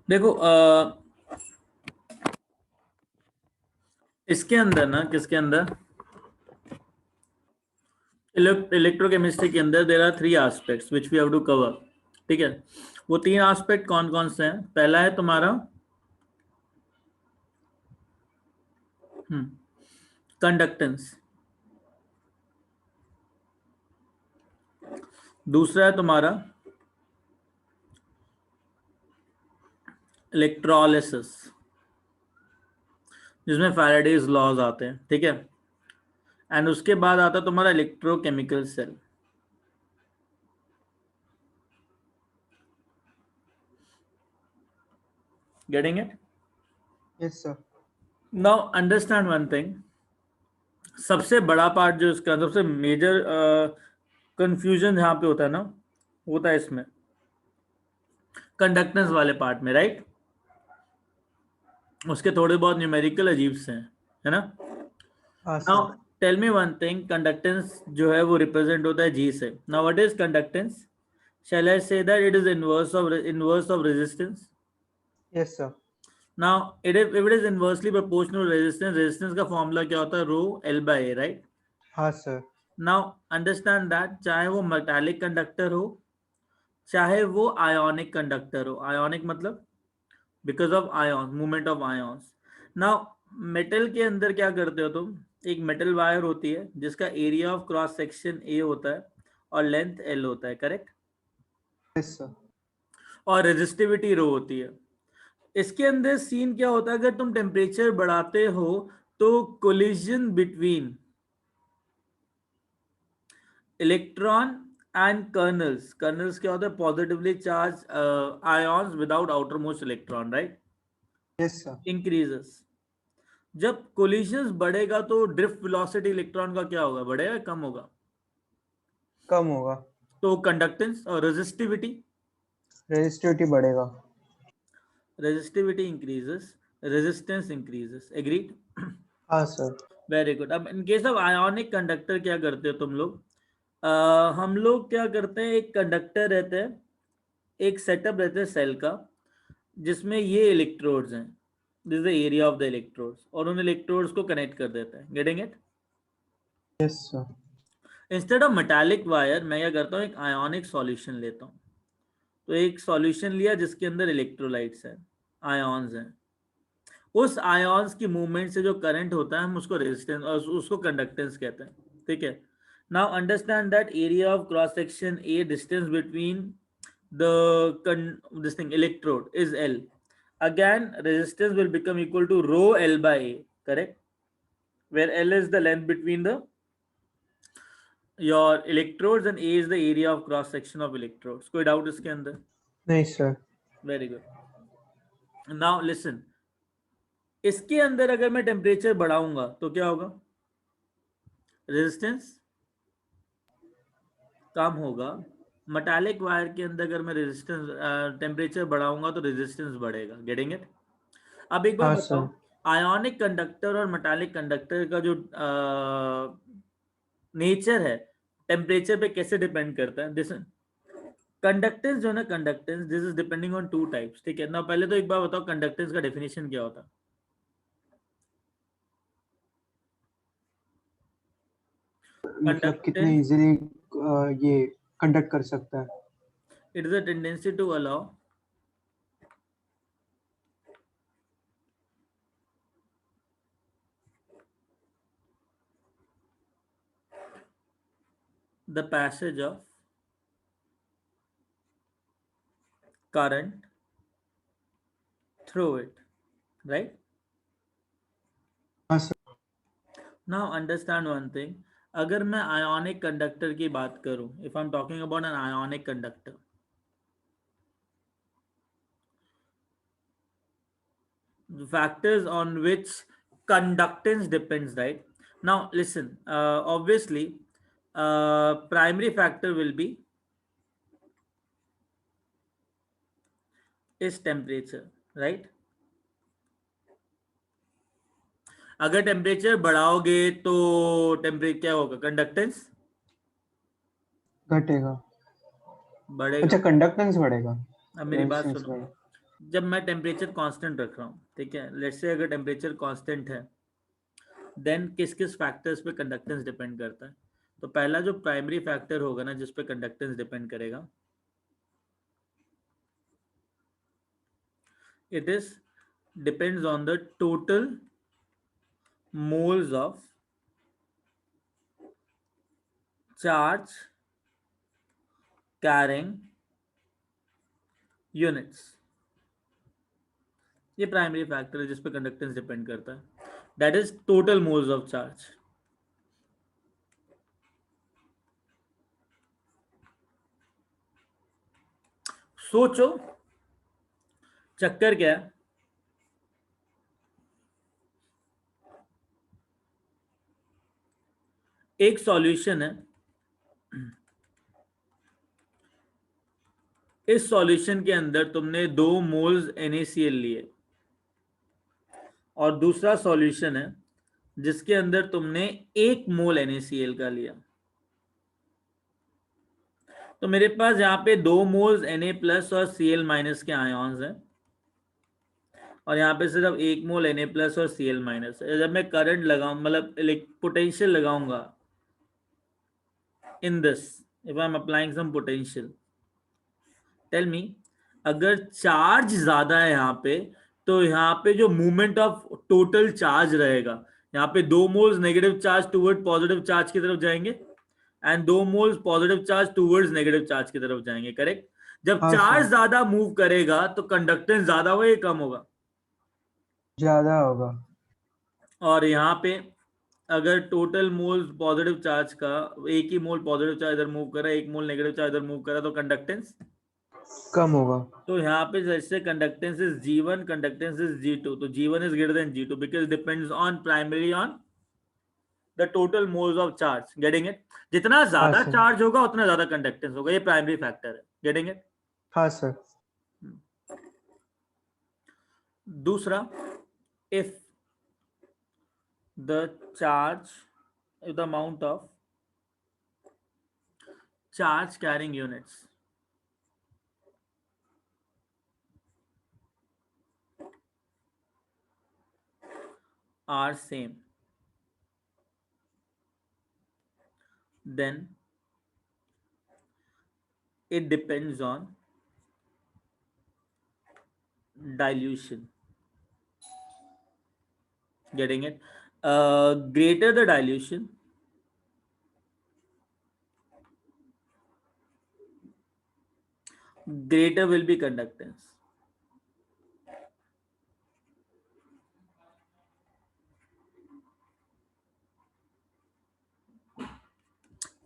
देखो इसके अंदर ना, किसके अंदर, इलेक्ट्रोकेमिस्ट्री के अंदर there are 3 aspects which we have to cover. ठीक है, वो 3 एस्पेक्ट कौन कौन से हैं? पहला है तुम्हारा कंडक्टेंस, दूसरा है तुम्हारा इलेक्ट्रोलिसिस, जिसमें फैराडेज लॉज आते हैं। ठीक है, एंड उसके बाद आता है तुम्हारा electrochemical cell. Getting it? Yes sir. Now understand one thing, सबसे बड़ा पार्ट जो इसका, सबसे मेजर कंफ्यूजन जहां पे होता है ना, होता है इसमें कंडक्टेंस वाले पार्ट में, राइट? उसके थोड़े बहुत न्यूमेरिकल अजीब से हैं, है ना? हाँ now sir. Tell me one thing, conductance जो है वो रिप्रेजेंट होता है जी से। Now what is conductance? Shall I say that it is inverse of resistance? Yes sir. Now if it is inversely proportional to resistance, resistance का formula क्या होता है? Rho L by A, right? हाँ sir. Now understand that, चाहे वो metallic conductor हो, चाहे वो आयोनिक कंडक्टर हो। आयोनिक मतलब because of ion, movement of ions. Now metal के अंदर क्या करते हो तुम? एक मेटल वायर होती है जिसका area of cross section A होता है और लेंथ एल होता है, करेक्ट? Yes sir. और रेजिस्टिविटी रो होती है। इसके अंदर सीन क्या होता है, अगर तुम टेम्परेचर बढ़ाते हो तो collision between electron and colonel's, colonel's क्या होता है? Positively charge ions without outer most electron, right? Yes sir. Increases. जब कोलिजन्स बढ़ेगा तो ड्रिफ्ट वेलोसिटी इलेक्ट्रॉन का क्या होगा? बढ़ेगा, कम होगा? कम होगा। तो कंडक्टेंस और रेजिस्टिविटी, रेजिस्टिविटी बढ़ेगा। Resistivity increases, resistance increases. Agreed? हाँ सर। Very good. अब in case of ionic conductor क्या करते हो तुम लोग? हम लोग क्या करते हैं, एक कंडक्टर रहता है, एक सेटअप रहता है सेल का, जिसमें ये इलेक्ट्रोड्स हैं, this is the area of the electrodes, और उन इलेक्ट्रोड्स को कनेक्ट कर देता है। Getting it? Yes sir. Instead of metallic wire मैं क्या करता हूँ, एक आयोनिक सॉल्यूशन लेता हूँ। तो एक सॉल्यूशन लिया जिसके अंदर इलेक्ट्रोलाइट्स हैं, आयॉन्स हैं, उस आयॉन्स की मूवमेंट से जो करंट होता है हम उसको रेजिस्टेंस और उसको कंडक्टेंस कहते हैं। ठीक है, now understand that area of cross section A, distance between the this thing electrode is L. Again resistance will become equal to rho L by A, correct? Where L is the length between the your electrodes and A is the area of cross section of electrodes. कोई doubt इसके अंदर? नहीं sir. Very good. Now listen, इसके अंदर अगर मैं temperature बढ़ाऊंगा तो क्या होगा? रेजिस्टेंस कम होगा। मेटालिक वायर के अंदर अगर मैं रेजिस्टेंस टेम्परेचर बढ़ाऊंगा तो रेजिस्टेंस बढ़ेगा। Getting it? अब एक बार हाँ बताओ, सर। आयोनिक कंडक्टर और मेटालिक कंडक्टर का जो नेचर है टेम्परेचर पे कैसे डिपेंड करता है? दिस कंडक्टेंस जो है ना, conductance this is depending on 2 types. ठीक है ना, पहले तो एक बार बताओ कंडक्टेंस का डेफिनेशन क्या होता है? मतलब कितने कंडक्टेंस, इजीली ये कंडक्ट कर सकता है। It is a tendency to allow the passage of current through it, right? हाँ sir. Now understand one thing, अगर मैं ionic conductor की बात करूं, if I'm talking about an ionic conductor, the factors on which conductance depends, right? Now listen, obviously primary factor will be is temperature, right? अगर temperature बढ़ाओगे तो temperature क्या होगा? Conductance घटेगा। बढ़ेगा। अच्छा, कंडक्टेंस बढ़ेगा। अब मेरी बात रेजिस्टेंस सुनो, बढ़ेगा। जब मैं टेम्परेचर कांस्टेंट रख रहा हूँ, ठीक है, लेट्स से अगर टेम्परेचर कांस्टेंट है, देन किस किस फैक्टर्स पे कंडक्टेंस डिपेंड करता है? तो पहला जो प्राइमरी फैक्टर होगा ना जिस पे कंडक्टेंस डिपेंड करेगा, it is depends on the total moles of charge carrying units. ये प्राइमरी फैक्टर है जिस पे कंडक्टेंस डिपेंड करता है, that is total moles of charge. सोचो चक्कर क्या है, एक सॉल्यूशन है, इस सॉल्यूशन के अंदर तुमने 2 मोल्स NaCl लिए, और दूसरा सॉल्यूशन है जिसके अंदर तुमने 1 मोल NaCl का लिया. तो मेरे पास यहाँ पे 2 मोल्स Na प्लस और Cl माइनस के आयॉन्स हैं, और यहाँ पे सिर्फ 1 मोल Na प्लस और Cl माइनस है. जब मैं करंट लगाऊं, मतलब पोटेंशियल लगाऊंगा in this, if I am applying some potential, tell me, अगर चार्ज ज्यादा है यहाँ पे, तो यहाँ पे जो मूवमेंट ऑफ टोटल चार्ज रहेगा, यहाँ पे 2 moles negative charge toward positive charge की तरफ जाएंगे, and 2 moles positive charge towards negative charge की तरफ जाएंगे, करेक्ट? जब हाँ चार्ज सर, ज्यादा मूव करेगा तो कंडक्टेंस ज्यादा होगा या कम होगा? ज्यादा होगा. और यहाँ पे अगर टोटल मोल्स पॉजिटिव चार्ज का, एक ही मोल पॉजिटिव चार्ज इधर मूव कर रहा है, 1 मोल नेगेटिव चार्ज इधर मूव कर रहा है, तो कंडक्टेंस कम होगा. तो यहाँ पे जैसे conductance is G1, conductance is G2, तो G1 is greater than G2 because depends on primary on the total moles of charge. Getting it? जितना हाँ ज्यादा सर. चार्ज होगा उतना ज्यादा कंडक्टेंस होगा, ये प्राइमरी फैक्टर है. Getting it? हाँ सर. दूसरा, if the charge, if the amount of charge carrying units are same, then it depends on dilution. Getting it? Greater the dilution, greater will be conductance.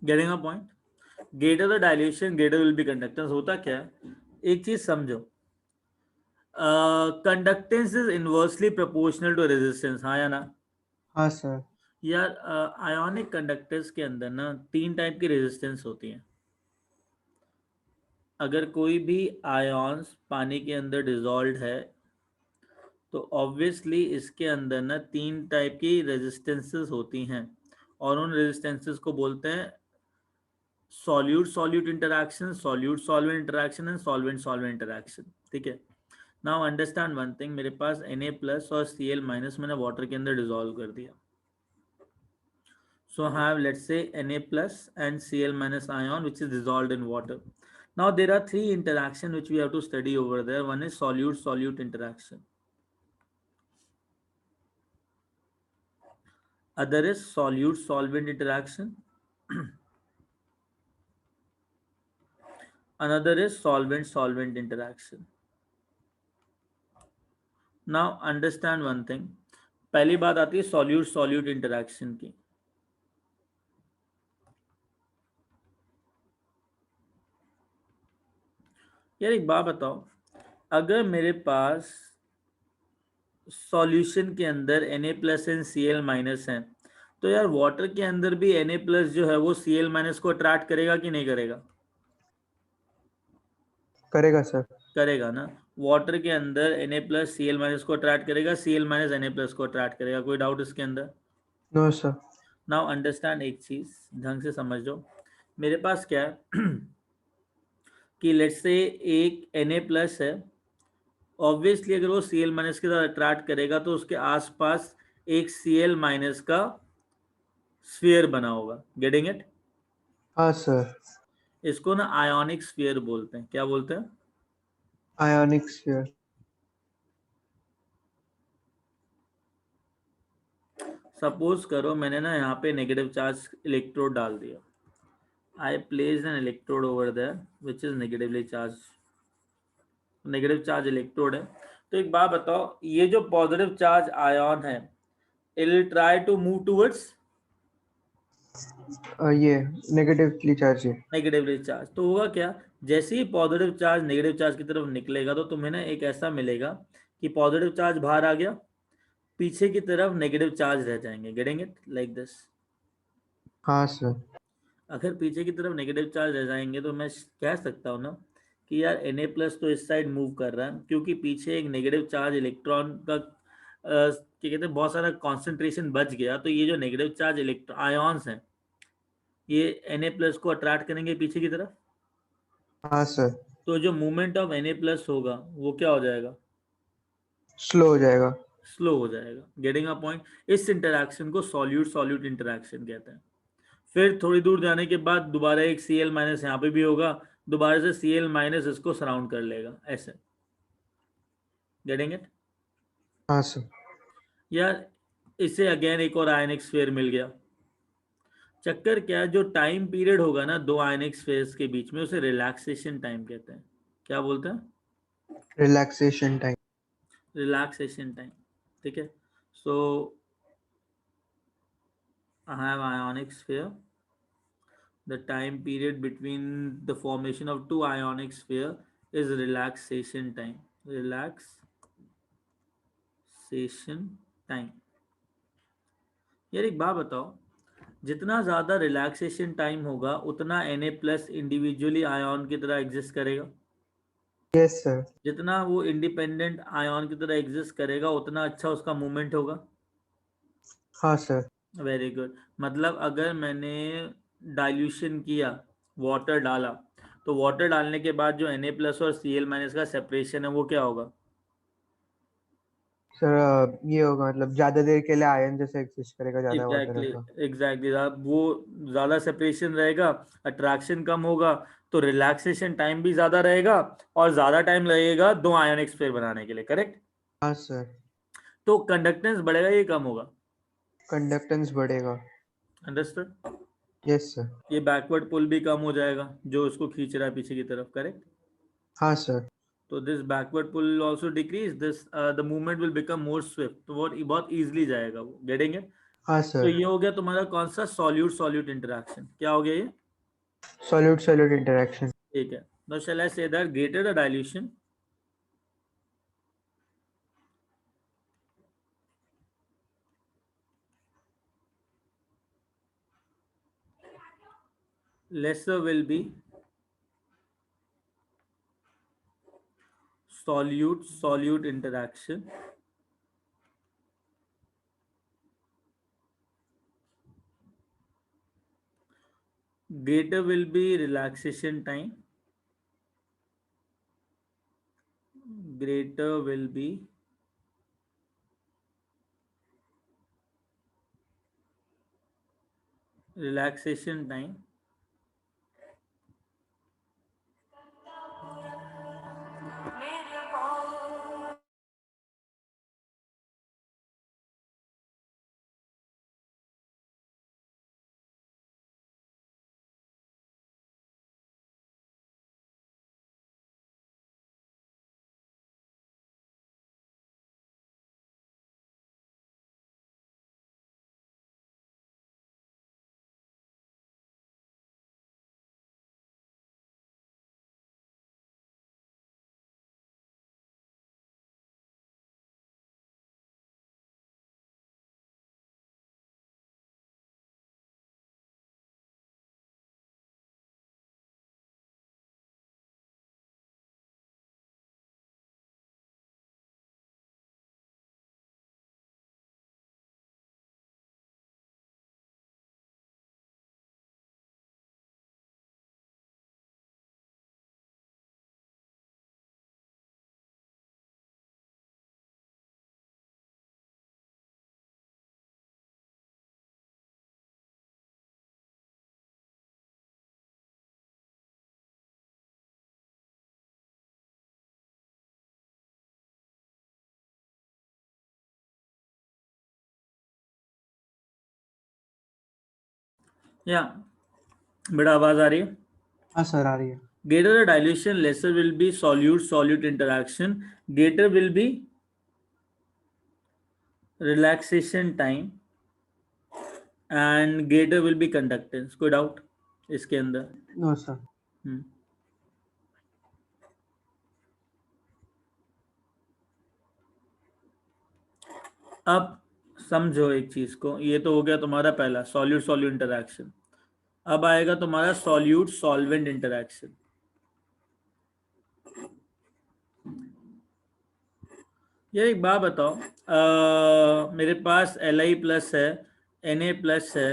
Getting a point? Greater the dilution, greater will be conductance. होता क्या है, एक चीज समझो, conductance is inversely proportional to resistance, हाँ या ना? हाँ सर. यार आयोनिक कंडक्टर्स के अंदर ना 3 टाइप की रेजिस्टेंस होती हैं. अगर कोई भी आयॉन्स पानी के अंदर डिजॉल्व है तो ऑब्वियसली इसके अंदर ना 3 टाइप की रेजिस्टेंसेस होती हैं, और उन रेजिस्टेंसेस को बोलते हैं solute solute interaction, solute solvent interaction and solvent solvent interaction. ठीक है, नाउ अंडरस्टैंड वन थिंग, मेरे पास Na प्लस और Cl माइनस मैंने वाटर के अंदर डिजॉल्व कर दिया. So I have, let's say, Na plus and Cl minus ion which is dissolved in water. Now there are 3 interaction which we have to study over there. One is solute solute interaction, other is solute solvent interaction, another is solvent solvent interaction. Now understand one thing, पहली बात आती है solute solute interaction की. यार एक बात बताओ, अगर मेरे पास सॉल्यूशन के अंदर Na plus and Cl minus है, तो यार वाटर के अंदर भी Na प्लस जो है वो Cl माइनस को अट्रैक्ट करेगा कि नहीं करेगा? करेगा सर. करेगा ना. वाटर के अंदर Na प्लस Cl माइनस को अट्रैक्ट करेगा, Cl माइनस Na प्लस को अट्रैक्ट करेगा. कोई डाउट इसके अंदर? No sir. नाउ अंडरस्टैंड, एक चीज ढंग से समझ लो, मेरे पास क्या है कि लेट्स से एक Na प्लस है ऑब्वियसली अगर वो Cl माइनस के साथ अट्रैक्ट करेगा तो उसके आसपास एक Cl माइनस का स्फीयर बना होगा। Getting it? हाँ सर। इसको ना आयोनिक स्फीयर बोलते हैं। क्या बोलते हैं? Ionic sphere. सपोज करो मैंने ना यहाँ पे नेगेटिव चार्ज इलेक्ट्रोड डाल दिया। I place an electrode over there which is negatively charge, negative charge electrode है। तो एक बात बताओ, ये जो पॉजिटिव चार्ज आयन है it will try to move towards ये नेगेटिवली चार्ज है। Negatively charge. तो होगा क्या, जैसे ही पॉजिटिव चार्ज नेगेटिव चार्ज की तरफ निकलेगा तो तुम्हें ना एक ऐसा मिलेगा कि पॉजिटिव चार्ज बाहर आ गया, पीछे की तरफ नेगेटिव चार्ज रह जाएंगे। Getting it? Like this. हाँ सर। अगर पीछे की तरफ नेगेटिव चार्ज रह जाएंगे तो मैं कह सकता हूँ ना कि यार Na प्लस तो इस साइड मूव कर रहा है, क्योंकि पीछे एक नेगेटिव चार्ज इलेक्ट्रॉन का क्या कहते हैं बहुत सारा कॉन्सेंट्रेशन बच गया। तो ये जो नेगेटिव चार्ज इलेक्ट्रॉन आयॉन्स हैं ये Na प्लस को अट्रैक्ट करेंगे पीछे की तरफ। हाँ सर। तो जो मूवमेंट ऑफ Na प्लस होगा वो क्या हो जाएगा? स्लो हो जाएगा। स्लो हो जाएगा। Getting a point? इस इंटरैक्शन को सॉल्यूट सॉल्यूट इंटरैक्शन कहते हैं। फिर थोड़ी दूर जाने के बाद दोबारा एक Cl माइनस यहाँ पे भी होगा, दोबारा से Cl माइनस इसको सराउंड कर लेगा ऐसे। Getting it? हाँ सर। यार इससे अगेन एक और आयनिक स्फीयर मिल गया। चक्कर क्या है, जो टाइम पीरियड होगा ना दो आयनिक स्फीयर्स के बीच में उसे रिलैक्सेशन टाइम कहते हैं। क्या बोलते हैं? Relaxation time. Relaxation time. ठीक है। So I have ionic sphere, the time period between the formation of two ionic sphere is relaxation time. Relaxation time। यार एक बात बताओ, जितना ज़्यादा रिलैक्सेशन टाइम होगा उतना Na प्लस इंडिविजुअली आयन की तरह एग्जिस्ट करेगा। Yes sir. जितना वो इंडिपेंडेंट आयन की तरह एग्जिस्ट करेगा उतना अच्छा उसका मूवमेंट होगा। हाँ सर। Very good. मतलब अगर मैंने डाइल्यूशन किया, वाटर डाला, तो वाटर डालने के बाद जो Na प्लस और Cl माइनस का सेपरेशन है वो क्या होगा? सर ये होगा मतलब ज्यादा देर के लिए आयन जैसे एग्जिस्ट करेगा ज्यादा वाटर एग्जैक्टली रहेगा। एग्जैक्टली। वो ज़्यादा सेपरेशन रहेगा, अट्रैक्शन कम होगा, तो रिलैक्सेशन टाइम भी ज़्यादा रहेगा और ज़्यादा टाइम लगेगा दो आयोनिक स्फीयर बनाने के लिए। करेक्ट? हाँ सर। तो कंडक्टेंस बढ़ेगा ये कम होगा? कंडक्टेंस बढ़ेगा। अंडरस्टूड? Yes sir. ये बैकवर्ड पुल भी कम हो जाएगा जो उसको खींच रहा है पीछे की तरफ। करेक्ट? हाँ सर। तो this backward pull will also decrease this, the movement will become more swift, तो बहुत इजीली जाएगा वो। Getting it? हाँ तो सर। ये हो गया तुम्हारा कौन सा सॉल्यूट सॉल्यूट इंटरेक्शन। क्या हो गया ये? Solute solute interaction. ठीक है। Now shall I say that greater the dilution, lesser will be solute solute interaction, greater will be relaxation time, greater will be relaxation time, या बेटा आवाज आ रही है? हाँ सर आ रही है। Greater the dilution, lesser will be solute-solute interaction. Greater will be relaxation time and greater will be conductance. कोई doubt इसके अंदर? No sir. अब समझो एक चीज को, ये तो हो गया तुम्हारा पहला सॉल्यूट सॉल्यूट इंटरैक्शन। अब आएगा तुम्हारा सॉल्यूट सॉल्वेंट इंटरैक्शन। ये एक बात बताओ, मेरे पास Li प्लस है, Na प्लस है,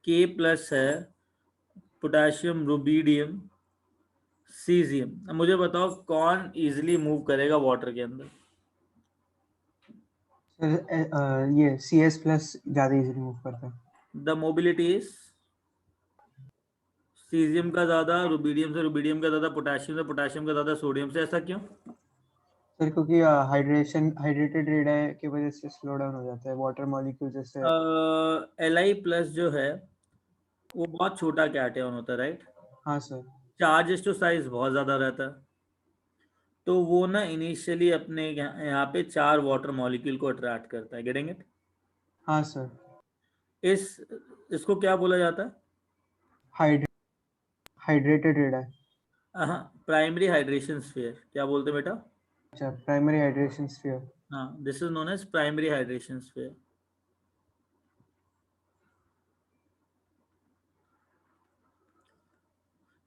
K प्लस है, पोटेशियम, रुबीडियम, सीजियम। अब मुझे बताओ कौन इजीली मूव करेगा वाटर के अंदर? सर ये CS+ ज्यादा इजीली मूव करता है। द मोबिलिटी इज सीजियम का ज्यादा, रुबीडियम से रुबीडियम का ज्यादा, पोटेशियम से पोटेशियम का ज्यादा, सोडियम से। ऐसा क्यों? सर क्योंकि हाइड्रेटेड रेड है की वजह से स्लो डाउन हो जाता है वाटर मॉलिक्यूल जैसे। Li प्लस जो है वो बहुत छोटा कैटआयन होता है, राइट? हाँ सर। चार्ज टू साइज बहुत ज्यादा रहता है, तो वो ना इनिशियली अपने यहाँ पे 4 वाटर मॉलिक्यूल को अट्रैक्ट करता है। Getting it? हाँ सर। इस इसको क्या बोला जाता है? हाइड्रेटेड रेड है। हाँ, प्राइमरी हाइड्रेशन स्फीयर। क्या बोलते हैं बेटा? अच्छा, प्राइमरी हाइड्रेशन स्फीयर। हाँ, this is known as primary hydration sphere.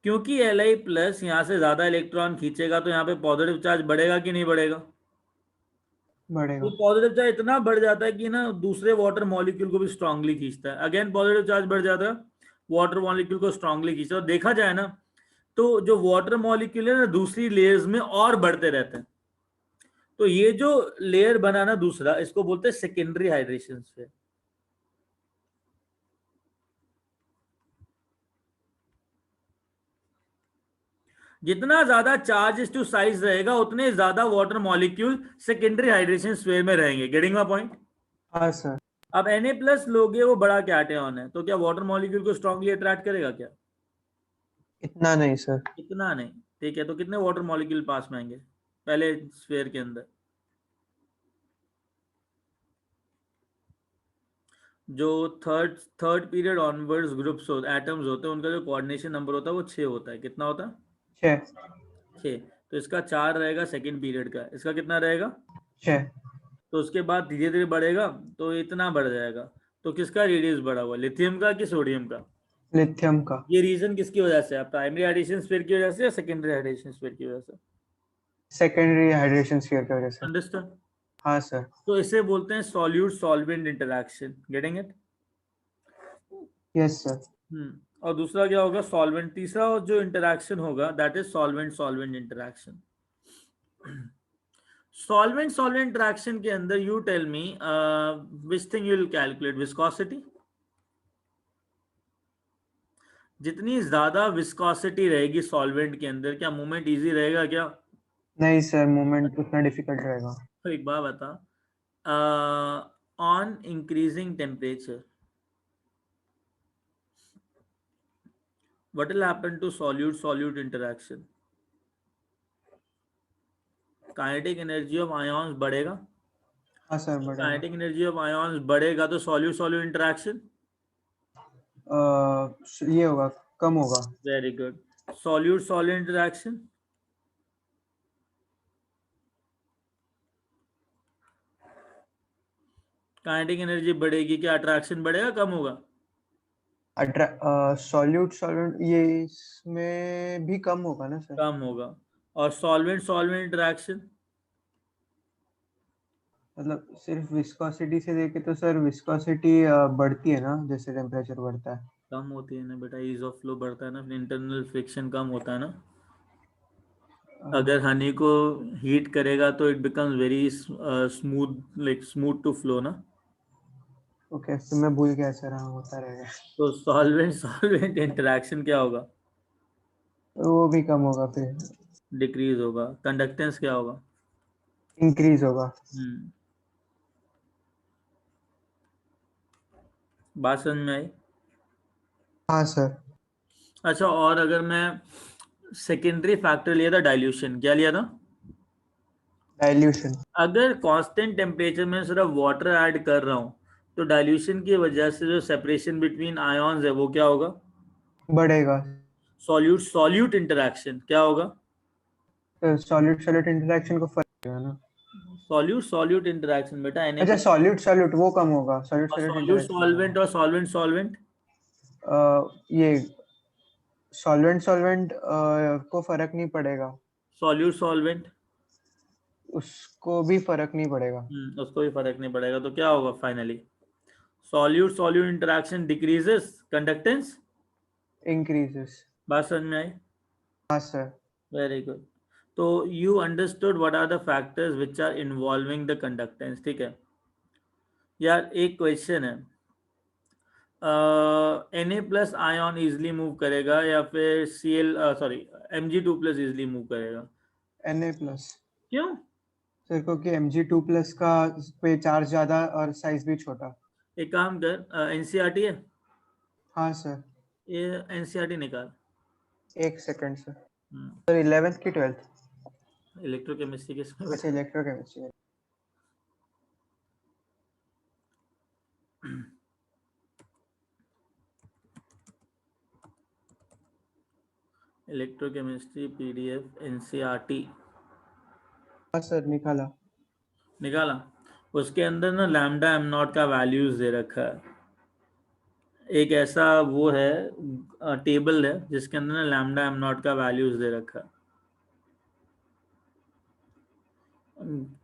क्योंकि Li प्लस यहाँ से ज्यादा इलेक्ट्रॉन खींचेगा तो यहाँ पे पॉजिटिव चार्ज बढ़ेगा कि नहीं बढ़ेगा? बढ़ेगा। तो पॉजिटिव चार्ज इतना बढ़ जाता है कि ना दूसरे वाटर मॉलिक्यूल को भी स्ट्रांगली खींचता है। अगेन पॉजिटिव चार्ज बढ़ जाता है, वाटर मॉलिक्यूल को स्ट्रांगली खींचता है। और देखा जाए ना तो जो वाटर मॉलिक्यूल है ना दूसरी लेयर्स में और बढ़ते रहते हैं। तो ये जो लेयर बना ना दूसरा, इसको बोलते हैं सेकेंडरी हाइड्रेशन स्फीयर। जितना ज्यादा चार्ज टू साइज रहेगा उतने ज्यादा water molecule secondary hydration sphere में रहेंगे। Getting my point? हाँ सर। अब Na प्लस लोगे, वो बड़ा कैटआयन है, तो क्या वाटर मॉलिक्यूल को स्ट्रांगली अट्रैक्ट करेगा क्या? इतना नहीं सर। इतना नहीं। ठीक है, तो कितने वाटर मॉलिक्यूल पास में आएंगे पहले स्फीयर के अंदर? जो third third period onwards groups atoms होते हैं उनका जो कोऑर्डिनेशन नंबर होता है वो 6 होता है। कितना होता है? 6। 6। तो इसका 4 रहेगा सेकेंड पीरियड का, इसका कितना रहेगा? 6। तो उसके बाद धीरे धीरे बढ़ेगा तो इतना बढ़ जाएगा। तो किसका रेडियस बढ़ा हुआ, लिथियम का कि सोडियम का? लिथियम का। ये रीजन किसकी वजह से है, प्राइमरी हाइड्रेशन स्फीयर की वजह से या सेकेंडरी हाइड्रेशन स्फीयर की वजह से? सेकेंडरी हाइड्रेशन स्फीयर की वजह से। अंडरस्टैंड? हाँ सर। तो इसे बोलते हैं solute solvent interaction. Getting it? Yes sir. और दूसरा क्या होगा, सॉल्वेंट। तीसरा जो इंटरैक्शन होगा that is solvent solvent interaction. Solvent solvent interaction के अंदर you tell me which thing you will calculate, viscosity. जितनी ज्यादा विस्कोसिटी रहेगी सॉल्वेंट के अंदर, क्या मूवमेंट इजी रहेगा क्या? नहीं सर, मूवमेंट उतना डिफिकल्ट रहेगा। तो एक बात बता, on increasing temperature what will happen to solute solute interaction? Kinetic energy of ions बढ़ेगा। हाँ सर बढ़ेगा। काइनेटिक एनर्जी ऑफ आयॉन्स बढ़ेगा तो सॉल्यूट सॉल्यूट इंटरैक्शन ये होगा, कम होगा। Very good. Solute solute interaction kinetic energy बढ़ेगी, क्या अट्रैक्शन बढ़ेगा कम होगा? सॉल्यूट सॉल्वेंट ये इसमें भी कम होगा ना सर? कम होगा। और सॉल्वेंट सॉल्वेंट इंटरैक्शन मतलब सिर्फ विस्कोसिटी से देखे तो सर विस्कोसिटी बढ़ती है ना जैसे टेम्परेचर बढ़ता है। कम होती है ना बेटा, ईज ऑफ फ्लो बढ़ता है ना, इंटरनल फ्रिक्शन कम होता है ना। अगर हनी को हीट करेगा तो it becomes very smooth, like smooth to flow ना। ओके, तो मैं भूल गया सर, हाँ होता रहेगा। तो सॉल्वेंट सॉल्वेंट इंटरैक्शन क्या होगा? तो वो भी कम होगा फिर। डिक्रीज होगा। कंडक्टेंस क्या होगा? इंक्रीज होगा। हम्म बात समझ में आई? हाँ सर। अच्छा, और अगर मैं सेकेंडरी फैक्टर लिया था डाइल्यूशन, क्या लिया था? डाइल्यूशन। अगर कांस्टेंट टेम्परेचर में सिर्फ वाटर ऐड कर रहा हूँ तो डाइल्यूशन की वजह से जो सेपरेशन बिटवीन आयॉन्स है वो क्या होगा? बढ़ेगा। सॉल्यूट सॉल्यूट इंटरेक्शन क्या होगा? सॉल्यूट सॉल्यूट इंटरेक्शन को फर्क पड़ेगा ना। सॉल्यूट सॉल्यूट इंटरेक्शन बेटा Na अच्छा, सॉल्यूट सॉल्यूट वो कम होगा, सॉल्यूट और सॉल्यूट सॉल्यूट इंटरेक्शन सॉल्वेंट और सॉल्वेंट सॉल्वेंट ये सॉल्वेंट सॉल्वेंट को फर्क नहीं पड़ेगा। सॉल्यूट सॉल्वेंट उसको भी फर्क नहीं पड़ेगा। उसको भी फर्क नहीं पड़ेगा, तो क्या होगा finally? Solute solute interaction decreases conductance. Increases. बात समझ में आई? हाँ सर। Very good. तो you understood what are the factors which are involving the conductance, ठीक है यार। एक क्वेश्चन है, Na plus ion easily move करेगा या फिर Cl sorry Mg2 plus easily move करेगा? Na plus. क्यों? सर क्योंकि Mg2 प्लस का पे चार्ज ज्यादा और साइज भी छोटा। एक काम कर, एनसीईआरटी है, हाँ सर। ये एनसीईआरटी निकाल। एक सेकंड सर। सर 11th की 12th? इलेक्ट्रोकेमिस्ट्री के इसमें अच्छा, बेटा। इलेक्ट्रोकेमिस्ट्री। इलेक्ट्रोकेमिस्ट्री पीडीएफ एनसीईआरटी हाँ सर, निकाला। निकाला। उसके अंदर ना लैम्डा एम नॉट का वैल्यूज दे रखा है। एक ऐसा वो है टेबल है जिसके अंदर ना लैम्डा एम नॉट का वैल्यूज दे रखा है।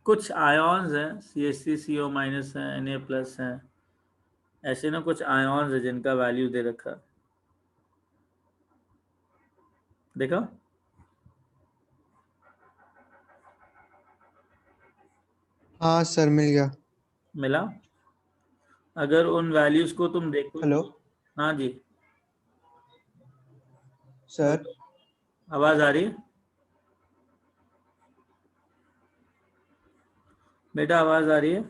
कुछ आयॉन्स हैं, CH3 CO माइनस है, Na प्लस है, ऐसे ना कुछ आयॉन्स है जिनका वैल्यू दे रखा है। देखा? हाँ सर, मिल गया। मिला? अगर उन वैल्यूज को तुम देखो। हेलो हाँ जी। सर। हेलो, आवाज आ रही है बेटा? आवाज आ रही है?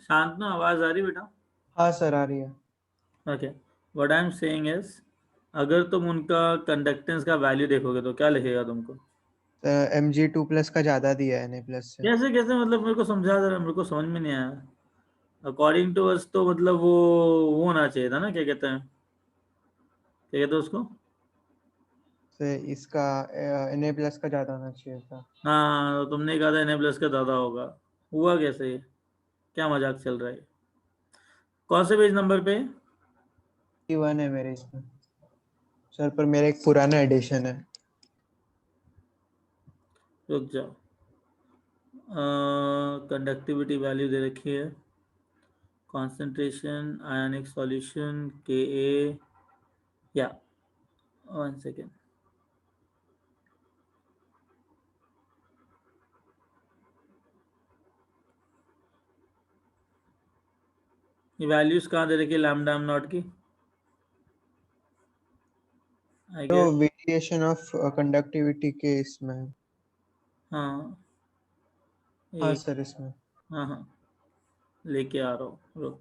शांतनु, आवाज आ रही है बेटा? हाँ सर, आ रही है। Okay, what I am saying is, अगर तुम उनका कंडक्टेंस का वैल्यू देखोगे तो क्या लिखेगा तुमको? Mg2 प्लस का ज्यादा दिया है Na प्लस से। कैसे कैसे, मतलब मेरे को समझा दे रहा, मेरे को समझ में नहीं आया। अकॉर्डिंग टू अस तो मतलब वो होना चाहिए था ना, क्या कहते हैं, क्या कहते हैं उसको? से इसका Na प्लस का ज्यादा होना चाहिए था। हाँ, तो तुमने कहा था Na प्लस का दादा होगा। हुआ कैसे ये? क्या मजाक चल रहा है? कौन से पेज नंबर पे? 1 है मेरे इसमें सर, पर मेरा एक पुराना एडिशन है। रुक जाओ। कंडक्टिविटी वैल्यू दे रखी है, concentration ionic solution Ka, या 1 सेकेंड। ये वैल्यूज कहाँ दे रखी है लैम्डा एम नॉट की? आई तो गेस। वेरिएशन ऑफ कंडक्टिविटी के इसमें। हाँ, हाँ एक, सर, इसमें। हाँ हाँ, लेके आ रहा हूँ, रुक।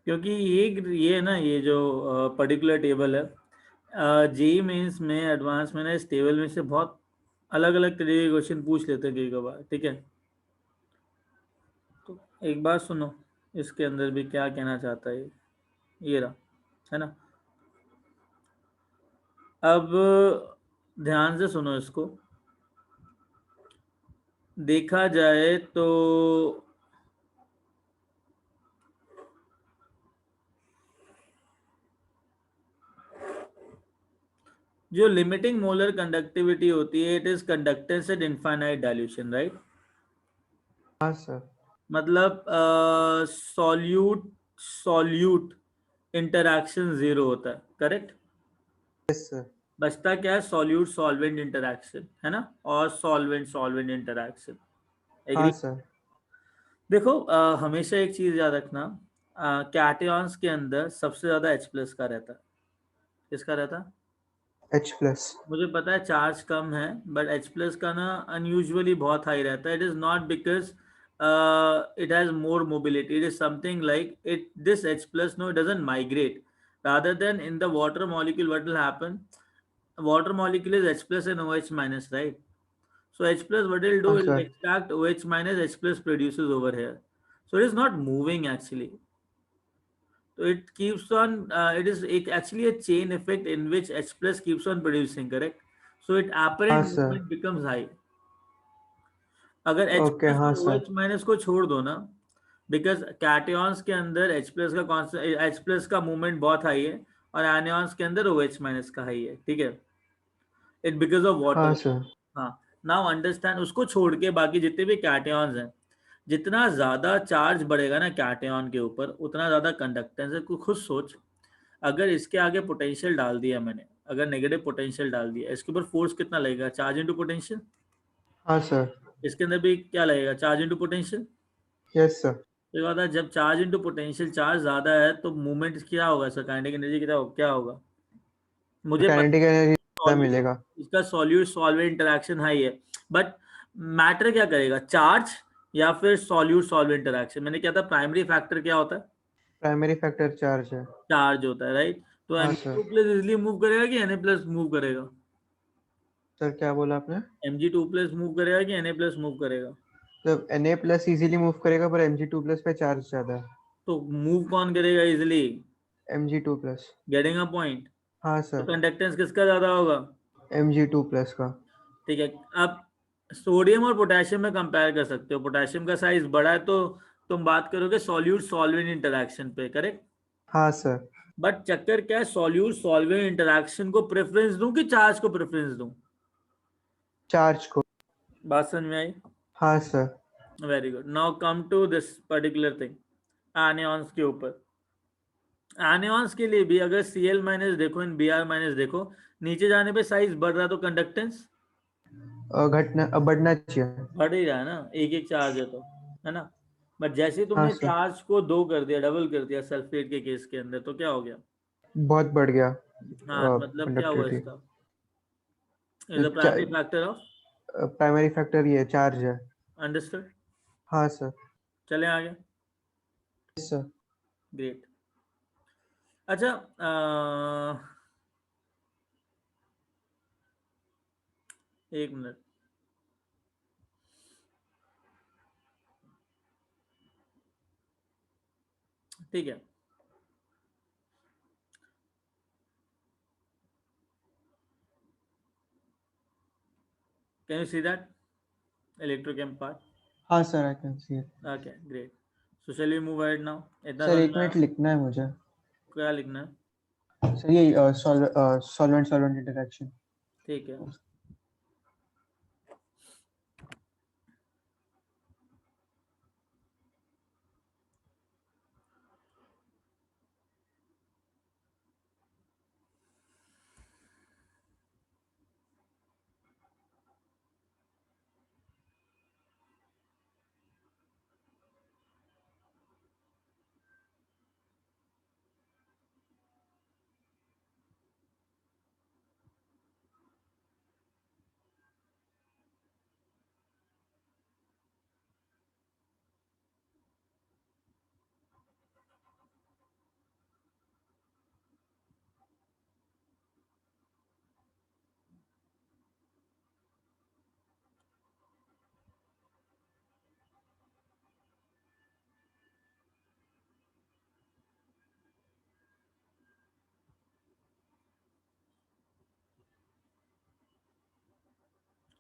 क्योंकि ये ना, ये जो पर्टिकुलर टेबल है, जेई मेंस में एडवांस में ना, इस टेबल में से बहुत अलग अलग तरह के क्वेश्चन पूछ लेते हैं कई कबार, ठीक है। तो एक बात सुनो, इसके अंदर भी क्या कहना चाहता है ये रहा, है ना। अब ध्यान से सुनो इसको। देखा जाए तो जो लिमिटिंग मोलर कंडक्टिविटी होती है, it is conductance eight infinite dilution, right? हाँ सर। मतलब सॉल्यूट सॉल्यूट इंटरैक्शन जीरो होता है, करेक्ट। Yes sir. बचता क्या है? सॉल्यूट सॉल्वेंट इंटरैक्शन, है ना, और सॉल्वेंट सॉल्वेंट इंटरैक्शन। हाँ एग्री? सर। देखो, हमेशा एक चीज याद रखना, कैटायंस के अंदर सबसे ज्यादा H प्लस का रहता है। किसका रहता है? H+. मुझे पता है चार्ज कम है, बट H प्लस का ना अनयूजुअली बहुत हाई रहता है. It is not because it has more mobility. It is something like this H plus, no, it doesn't migrate. Rather than in the water molecule, what will happen? Water molecule is H plus and OH minus, right? So H plus, what it will do, हाँ it will sir. extract OH minus, H plus produces over here. So it is not moving actually. So it keeps on, it is actually a chain effect in which H plus keeps on producing, correct? So its हाँ apparent sir. movement becomes high. अगर H okay, plus हाँ और sir. OH minus को छोड़ दो ना, because कैटियंस के अंदर H plus का कॉन्स्टेंट, H plus का मूवमेंट बहुत हाई है, और एनियंस के अंदर OH minus का हाई है, ठीक है. इट बिकॉज ऑफ हाँ वाटर. सर. हाँ. नाउ अंडरस्टैंड, उसको छोड़ के बाकी जितने भी कैटियंस हैं, जितना ज्यादा चार्ज बढ़ेगा ना कैटियन के ऊपर, उतना ज्यादा कंडक्टेंस है. खुद सोच, अगर इसके आगे पोटेंशियल डाल दिया मैंने, अगर नेगेटिव पोटेंशियल डाल दिया, इसके ऊपर फोर्स कितना लगेगा? Charge into potential. हाँ सर. इसके अंदर भी क्या लगेगा? Charge into potential. Yes sir. तो बात है, जब चार्ज इनटू पोटेंशियल, चार्ज ज्यादा है तो मूवमेंट क्या होगा सर? काइनेटिक एनर्जी क्या होगा? मुझे पता काइनेटिक एनर्जी ज़्यादा सॉल्यूट, मिलेगा. इसका सॉल्यूट सॉल्वेंट इंटरेक्शन हाई है, बट मैटर क्या करेगा? चार्ज या फिर सॉल्यूट सॉल्वेंट इंटरेक्शन? मैंने क्या था, प्राइमरी फैक्टर क्या होता है? प्राइमरी फैक्टर चार्ज है. चार्ज होता है, राइट? तो हाँ Mg2 sir. Plus easily move करेगा कि Na प्लस मूव करेगा? सर क्या बोला आपने? Mg2 प्लस मूव करेगा कि Na प्लस मूव करेगा? मतलब Na+ इजीली मूव करेगा पर Mg2+ पे चार्ज ज्यादा है. तो मूव कौन करेगा easily? Mg2+. Getting a point? हाँ तो सर. कंडक्टेंस किसका ज्यादा होगा? Mg2+ का. ठीक है. अब सोडियम और पोटेशियम में कंपेयर कर सकते हो. पोटेशियम का साइज बड़ा है तो तुम बात करोगे सॉल्यूट सॉल्वेंट इंटरेक्शन पे, करेक्ट? हाँ सर. बट चक्कर क्या है, सॉल्यूट सॉल्वेंट इंटरेक्शन को प्रेफरेंस दूं कि चार्ज को प्रेफरेंस दूं? चार्ज को. बात समझ में आई? हाँ sir. Very good. Now come to this particular thing, anions के ऊपर. एनियंस के लिए भी अगर Cl माइनस देखो, इन Br माइनस देखो, नीचे जाने पे साइज बढ़ रहा है तो कंडक्टेंस बढ़ना चाहिए. बढ़ ही रहा है ना, एक एक चार्ज है तो, है ना? बट जैसे ही हाँ तुमने सर. चार्ज को 2 कर दिया, डबल कर दिया सल्फेट के केस के अंदर, तो क्या हो गया? बहुत बढ़ गया हाँ, मतलब क्या हुआ कंडक्टिविटी. इसका? Is the primary factor of. Primary factor ये चार्ज है. अंडरस्टूड? हाँ सर. चले आगे. Yes sir. ग्रेट. अच्छा, एक मिनट. ठीक है. Can you see that electrochem part? हाँ sir, I can see it. Okay, great. So shall we move ahead now? इतना सर समझ एक में आया? मिनट लिखना है मुझे. क्या लिखना है? सर ये सॉल्वेंट सॉल्वेंट इंटरेक्शन. ठीक है.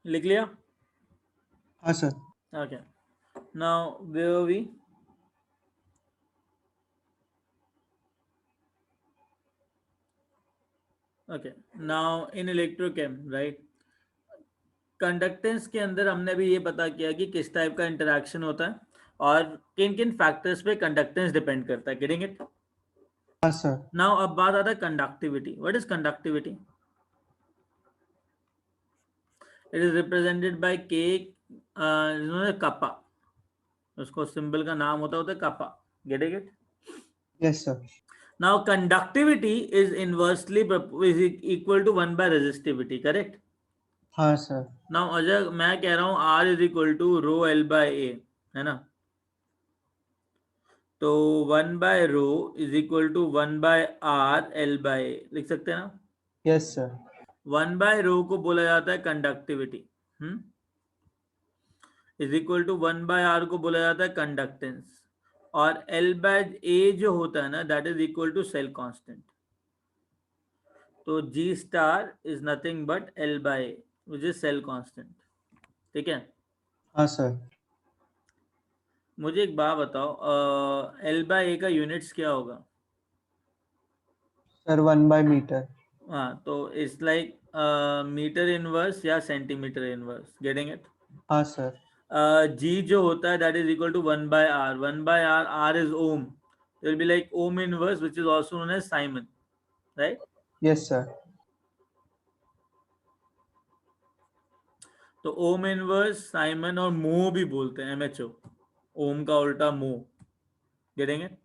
लिख लिया? हाँ sir. Okay. Now where we? Okay. Now in electrochem, right, conductance के अंदर हमने भी ये पता किया कि किस टाइप का इंटरेक्शन होता है और किन किन फैक्टर्स पे कंडक्टेंस डिपेंड करता है. Getting it? हाँ सर. नाउ अब बात आता है conductivity. What is conductivity? It is represented by K, kappa. उसको सिंबल का नाम होता है kappa. Getting it? Yes sir. Now conductivity is inversely is equal to 1 by resistivity, correct? हाँ सर। नाउ अगर मैं कह रहा हूं R is equal to rho L by A, है ना, तो 1 by rho is equal to 1 by R L by A लिख सकते हैं ना? Yes sir. 1 by रो को बोला जाता है conductivity, is equal to 1 by R को बोला जाता है कंडक्टेंस, और L by A जो होता है ना, that is equal to cell constant. तो G star is nothing but L by A which is cell constant, ठीक है? हाँ सर। मुझे एक बात बताओ, L by A का यूनिट्स क्या होगा? Sir one by metre. हाँ, तो इट्स लाइक मीटर इनवर्स या सेंटीमीटर इनवर्स, गेटिंग इट? हाँ सर। G जो होता है that is equal to 1 by R, 1 by R, R is ohm, it will be like ohm inverse which is also known as Simon, right? Yes sir. तो ohm inverse, Simon और मो भी बोलते हैं, MHO, ओम का उल्टा मो, गेटिंग इट?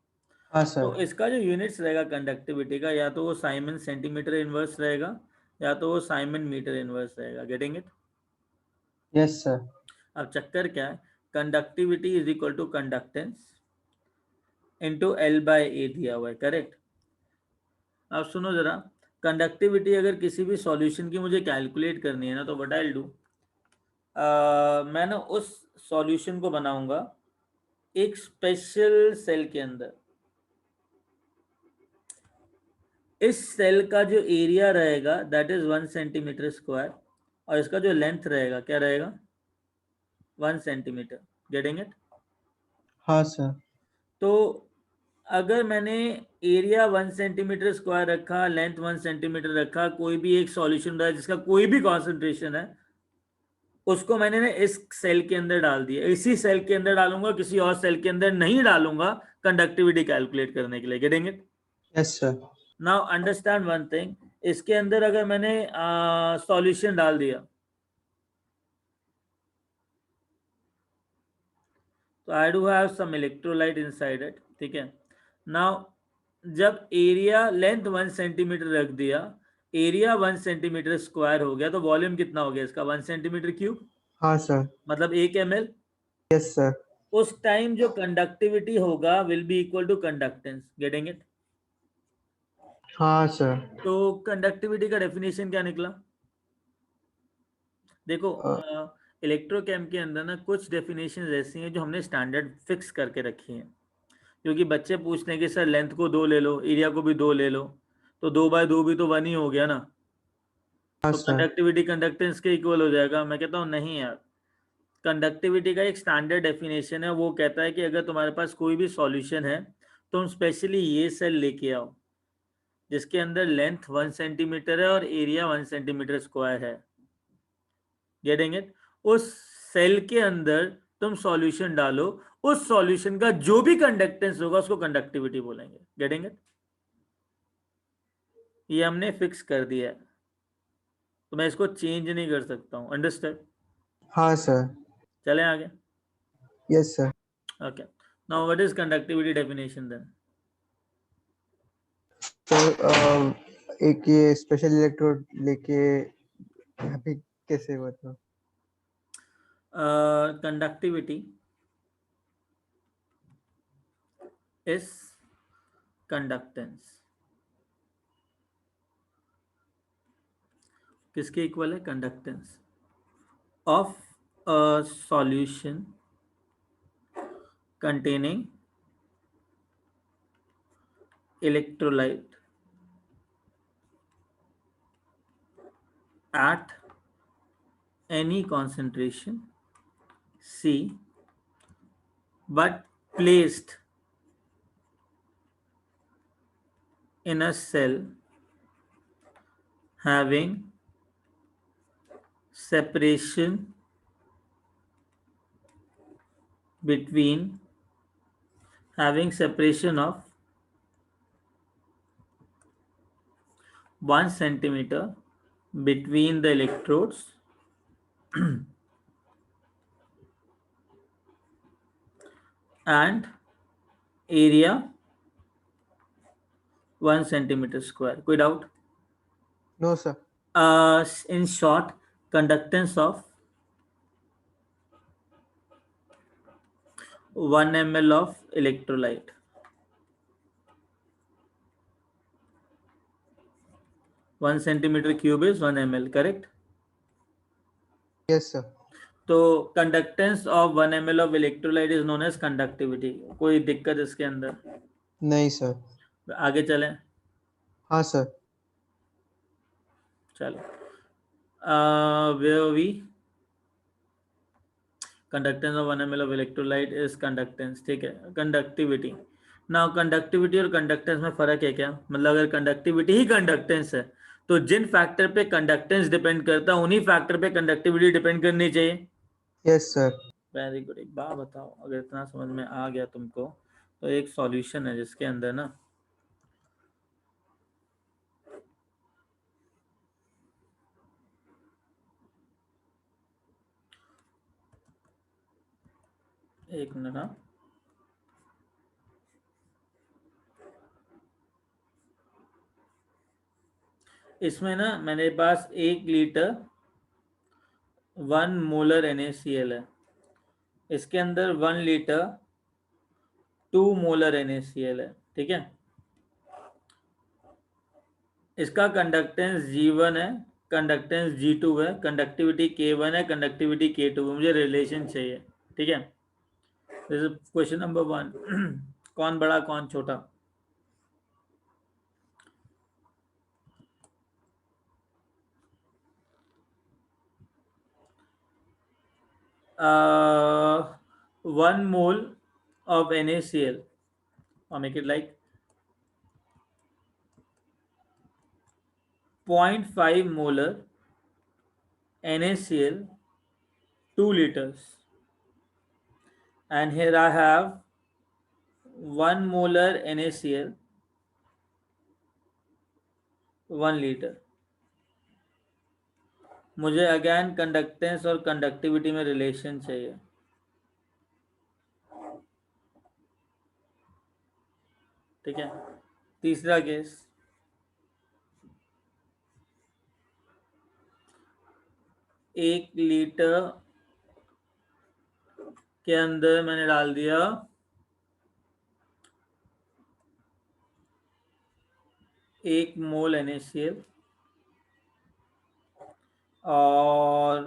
हाँ तो सर। इसका जो यूनिट्स रहेगा कंडक्टिविटी का, या तो वो साइमन सेंटीमीटर इनवर्स रहेगा या तो वो साइमन मीटर इनवर्स रहेगा, गेटिंग इट? Yes sir. अब चक्कर क्या है, conductivity is equal to conductance into L by A दिया हुआ है, करेक्ट? अब सुनो जरा, कंडक्टिविटी अगर किसी भी सॉल्यूशन की मुझे कैलकुलेट करनी है ना, तो व्हाट आई विल डू, मैं ना उस सॉल्यूशन को बनाऊंगा एक स्पेशल सेल के अंदर। इस सेल का जो एरिया रहेगा दैट इज 1 सेंटीमीटर स्क्वायर, और इसका जो लेंथ रहेगा क्या रहेगा? 1 सेंटीमीटर, गेटिंग इट? हाँ सर। तो अगर मैंने एरिया 1 सेंटीमीटर स्क्वायर रखा, लेंथ 1 सेंटीमीटर रखा, कोई भी एक सॉल्यूशन रहा जिसका कोई भी कॉन्सेंट्रेशन है, उसको मैंने ना इस सेल के अंदर डाल दिया, इसी सेल के अंदर डालूंगा, किसी और सेल के अंदर नहीं डालूंगा कंडक्टिविटी कैलकुलेट करने के लिए, getting it? Yes sir. Now understand one thing, इसके अंदर अगर मैंने सॉल्यूशन डाल दिया, तो I do have some electrolyte inside it, ठीक है? नाउ जब एरिया लेंथ 1 सेंटीमीटर रख दिया, एरिया 1 सेंटीमीटर स्क्वायर हो गया, तो वॉल्यूम कितना हो गया इसका? 1 सेंटीमीटर क्यूब, हाँ सर। मतलब 1 ml। Yes sir. उस टाइम जो कंडक्टिविटी होगा will be equal to conductance, getting it? हाँ सर। तो कंडक्टिविटी का डेफिनेशन क्या निकला? देखो, इलेक्ट्रोकेम के अंदर ना कुछ डेफिनेशन ऐसी हैं जो हमने स्टैंडर्ड फिक्स करके रखी हैं, क्योंकि बच्चे पूछते हैं कि सर लेंथ को 2 ले लो, एरिया को भी 2 ले लो, तो 2 by 2 भी तो 1 ही हो गया ना, हाँ तो सर। कंडक्टिविटी कंडक्टेंस के इक्वल हो जाएगा। मैं कहता हूँ नहीं यार, कंडक्टिविटी का एक स्टैंडर्ड डेफिनेशन है, वो कहता है कि अगर तुम्हारे पास कोई भी सॉल्यूशन है, तुम स्पेशली ये सेल लेके आओ जिसके अंदर लेंथ 1 सेंटीमीटर है और एरिया 1 सेंटीमीटर स्क्वायर है, गेटिंग इट? उस सेल के अंदर तुम सॉल्यूशन डालो, उस सॉल्यूशन का जो भी कंडक्टेंस होगा उसको कंडक्टिविटी बोलेंगे, गेटिंग इट? ये हमने फिक्स कर दिया है, तो मैं इसको चेंज नहीं कर सकता हूँ, अंडरस्टैंड? हाँ सर। चलें आगे? Yes sir. Okay, now what is conductivity definition then? Sir एक ये स्पेशल इलेक्ट्रोड लेके यहाँ पे कैसे मतलब? कंडक्टिविटी इज कंडक्टेंस, किसके इक्वल है? Conductance of a solution containing electrolyte at any concentration C but placed in a cell having separation between of 1 centimeter between the electrodes and area 1 centimetre square. कोई doubt? No sir. In short, conductance of 1 ml of electrolyte. 1 centimeter cube is 1 ml, correct? Yes sir. तो conductance of 1 ml of electrolyte is known as conductivity. कोई दिक्कत इसके अंदर? नहीं sir. आगे चलें. हाँ सर. चलो. where we conductance of 1 ml of electrolyte is conductance. ठीक है. कंडक्टिविटी. नाउ कंडक्टिविटी और कंडक्टेंस में फर्क है क्या? मतलब अगर कंडक्टिविटी ही कंडक्टेंस है तो जिन फैक्टर पे कंडक्टेंस डिपेंड करता है उन्हीं फैक्टर पे कंडक्टिविटी डिपेंड करनी चाहिए. Yes sir. Very good. एक बात बताओ, अगर इतना समझ में आ गया तुमको तो एक सॉल्यूशन है जिसके अंदर ना एक मिनट. हाँ, इसमें ना मेरे पास 1 लीटर 1 मोलर NaCl है. इसके अंदर 1 लीटर 2 मोलर NaCl है. ठीक है. इसका कंडक्टेंस G1 है, कंडक्टेंस G2 है, कंडक्टिविटी K1 है, कंडक्टिविटी K2 है. मुझे रिलेशन चाहिए. ठीक है. This is question number 1. कौन बड़ा कौन छोटा? uh, 1 mole of NaCl, or make it like 0.5 molar NaCl 2 liters, and here I have 1 molar NaCl 1 liter. मुझे अगेन कंडक्टेंस और कंडक्टिविटी में रिलेशन चाहिए. ठीक है. तीसरा केस, 1 लीटर के अंदर मैंने डाल दिया 1 मोल NaCl और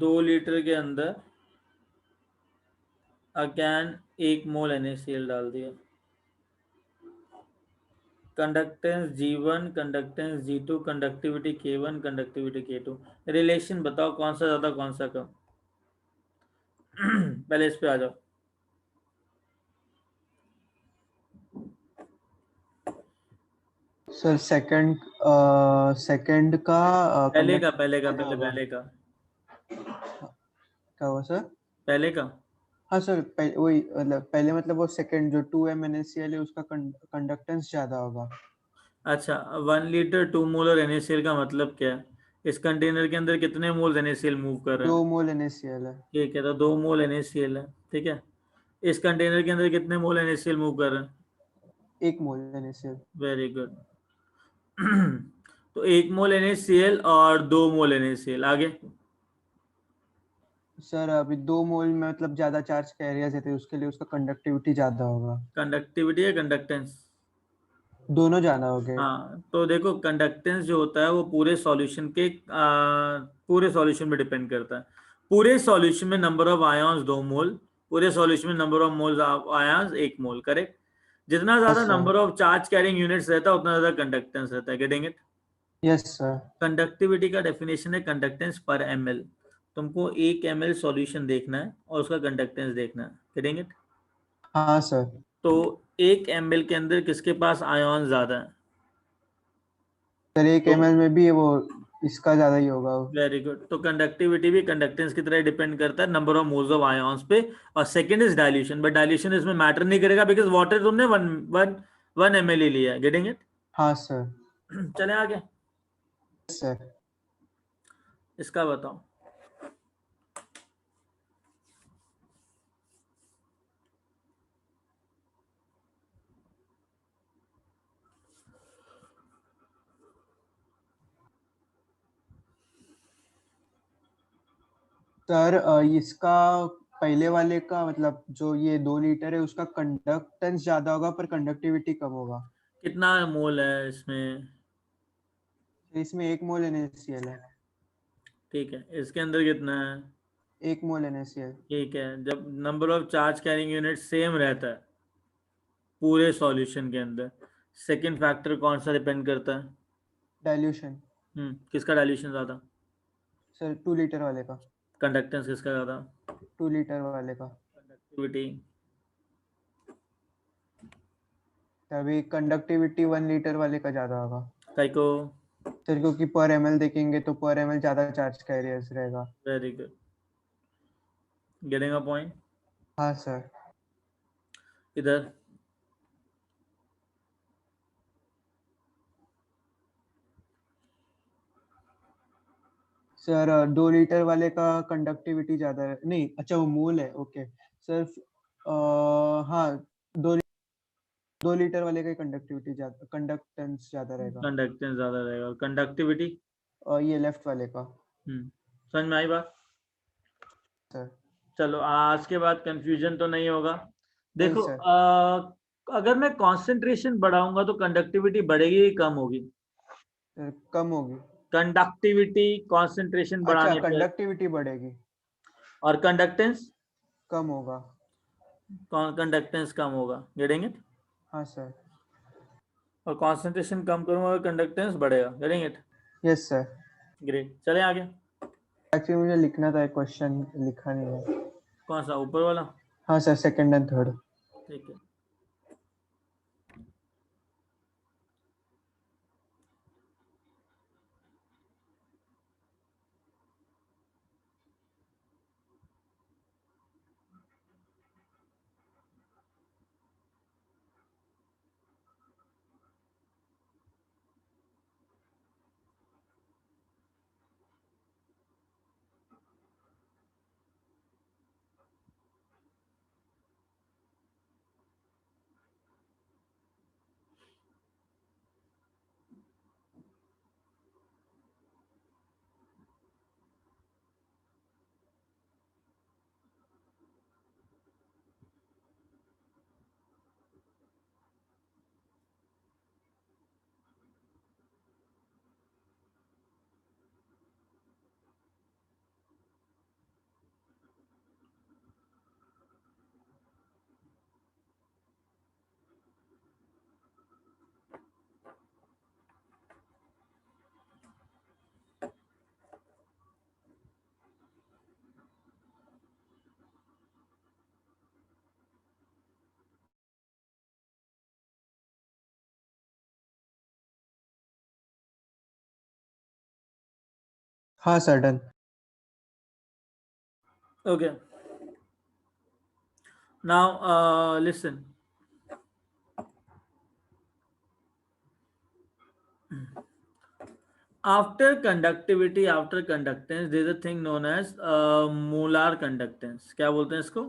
2 लीटर के अंदर अगेन 1 मोल NaCl डाल दिया. Conductance G1, conductance G2, conductivity K1, conductivity K2. Relation बताओ कौन सा ज्यादा कौन सा कम? पहले इस पे आ जाओ. सर सेकंड का पहले का conductivity ज्यादा होगा. पहले का क्या हुआ सर? पहले का. हाँ सर, वही मतलब पहले मतलब वो सेकंड जो 2m NaCl है उसका कंडक्टेंस ज्यादा होगा. अच्छा, 1 लीटर 2 मोलर NaCl का मतलब क्या है? इस कंटेनर के अंदर कितने मोल NaCl मूव कर रहे 2 हैं? मोल NaCl है. ठीक है, तो 2 मोल NaCl है. ठीक है. इस कंटेनर के अंदर कितने मोल NaCl मूव कर रहे हैं? 1 मोल NaCl. Very good. तो 1 मोल NaCl और 2 मोल NaCl. आगे सर अभी 2 मोल में मतलब ज्यादा चार्ज का एरिया देते हैं उसके लिए उसका कंडक्टिविटी ज्यादा होगा. कंडक्टिविटी या कंडक्टेंस? दोनों ज्यादा हो गए. हाँ, तो देखो कंडक्टेंस जो होता है वो पूरे सॉल्यूशन में डिपेंड करता है. पूरे सॉल्यूशन में नंबर ऑफ आयंस 2 मोल, पूरे सॉल्यूशन में number of moles of ions 1 mole. Correct. जितना ज्यादा Yes, sir. Number of charge carrying units रहता है उतना ज्यादा कंडक्टेंस रहता है. Getting it? Yes, sir. Conductivity का डेफिनेशन है कंडक्टेंस पर ml. तुमको 1 ml सॉल्यूशन देखना है और उसका कंडक्टेंस देखना है. Getting it? हाँ सर. तो 1 ml के अंदर किसके पास आयन ज्यादा है? सर 1 तो ml में भी वो इसका ज्यादा ही होगा. Very good. तो कंडक्टिविटी भी कंडक्टेंस की तरह डिपेंड करता है number of moles of ions पे. और second is dilution, but dilution इसमें मैटर नहीं करेगा बिकॉज वाटर तुमने 1 ml ही लिया है. Getting it? हाँ सर. चले आगे. सर इसका बताओ. सर इसका पहले वाले का मतलब जो ये 2 लीटर है उसका कंडक्टेंस ज्यादा होगा पर कंडक्टिविटी कम होगा। कितना मोल है इसमें? इसमें 1 मोल NaCl है। ठीक है, इसके अंदर कितना है? 1 मोल NaCl। ठीक है, जब number of charge carrying unit same रहता है पूरे सॉल्यूशन के अंदर, सेकंड फैक्टर कौन सा डिपेंड करता है? डाइल्यूशन। किसका डाइल्यूशन ज्यादा? सर 2 लीटर वाले का। कंडक्टेंस किसका ज्यादा? 2 लीटर वाले का। कंडक्टिविटी? तभी कंडक्टिविटी 1 लीटर वाले का ज्यादा होगा। कई को? सर क्योंकि पर ml देखेंगे तो पर ml ज्यादा चार्ज कैरियर्स रहेगा। Very good, getting a point. हाँ सर। इधर सर 2 लीटर वाले का कंडक्टिविटी ज्यादा है, नहीं अच्छा वो मोल है, ओके सर। हाँ 2 लीटर वाले का कंडक्टिविटी ज्यादा, कंडक्टेंस ज्यादा रहेगा। कंडक्टेंस ज्यादा रहेगा, कंडक्टिविटी? और ये लेफ्ट वाले का। समझ में आई बात? सर चलो, आज के बाद कंफ्यूजन तो नहीं होगा। नहीं देखो, सर। अगर मैं कंसंट्रेशन बढ़ाऊंगा तो कंडक्टिविटी बढ़ेगी कि कम होगी? सर कम होगी। कंडक्टिविटी कंसंट्रेशन अच्छा बढ़ाने पे, कंडक्टिविटी बढ़ेगी। और कंडक्टेंस, कम होगा। कंडक्टेंस कम होगा। Getting it? हाँ सर। और कंसंट्रेशन कम करूंगा कंडक्टेंस बढ़ेगा। Getting it? Yes sir. Great, चले आगे। एक्चुअली मुझे लिखना था एक क्वेश्चन, लिखा नहीं है। कौन सा, ऊपर वाला? हाँ सर, सेकंड एंड थर्ड। ठीक है। हाँ sir done. Okay. Now, listen. After conductivity, after conductance, there is a thing known as molar conductance. क्या बोलते हैं इसको?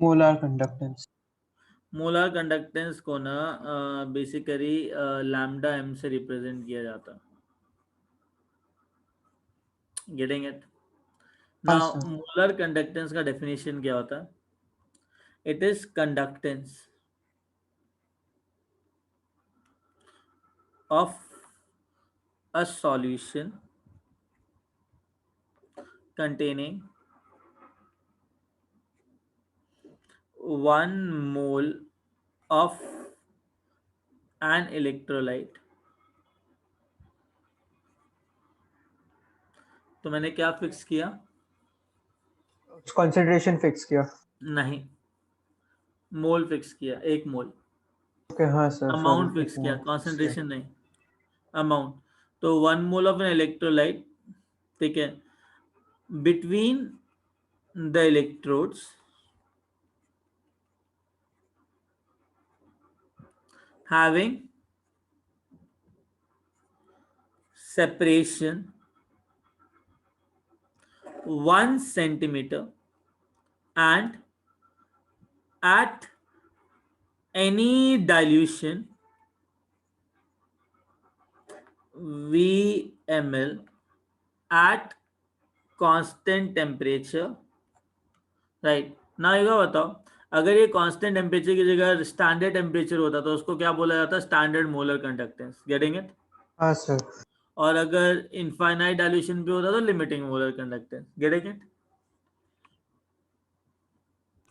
Molar conductance. मोलर कंडक्टेंस को ना बेसिकली लैम्डा एम से रिप्रेजेंट किया जाता है। Getting it? हाँ नाउ सर। मोलर कंडक्टेंस का डेफिनेशन क्या होता है? It is conductance of a solution containing 1 mole of an electrolyte। तो मैंने क्या फिक्स किया? कंसंट्रेशन फिक्स किया। नहीं, मोल फिक्स किया, 1 मोल। ओके हाँ सर, सॉरी अमाउंट फिक्स एक किया, मोल फिक्स किया। कंसंट्रेशन नहीं, अमाउंट। तो 1 मोल ऑफ एन इलेक्ट्रोलाइट, ठीक है, between the electrodes having separation 1 centimeter and at any dilution VmL at constant temperature, right. ना ये बताओ, अगर ये कांस्टेंट टेम्परेचर की जगह स्टैंडर्ड टेम्परेचर होता तो उसको क्या बोला जाता? Standard molar conductance. Getting it? हाँ सर। और अगर इनफाइनाइट डाइल्यूशन पे होता तो limiting molar conductance. Getting it?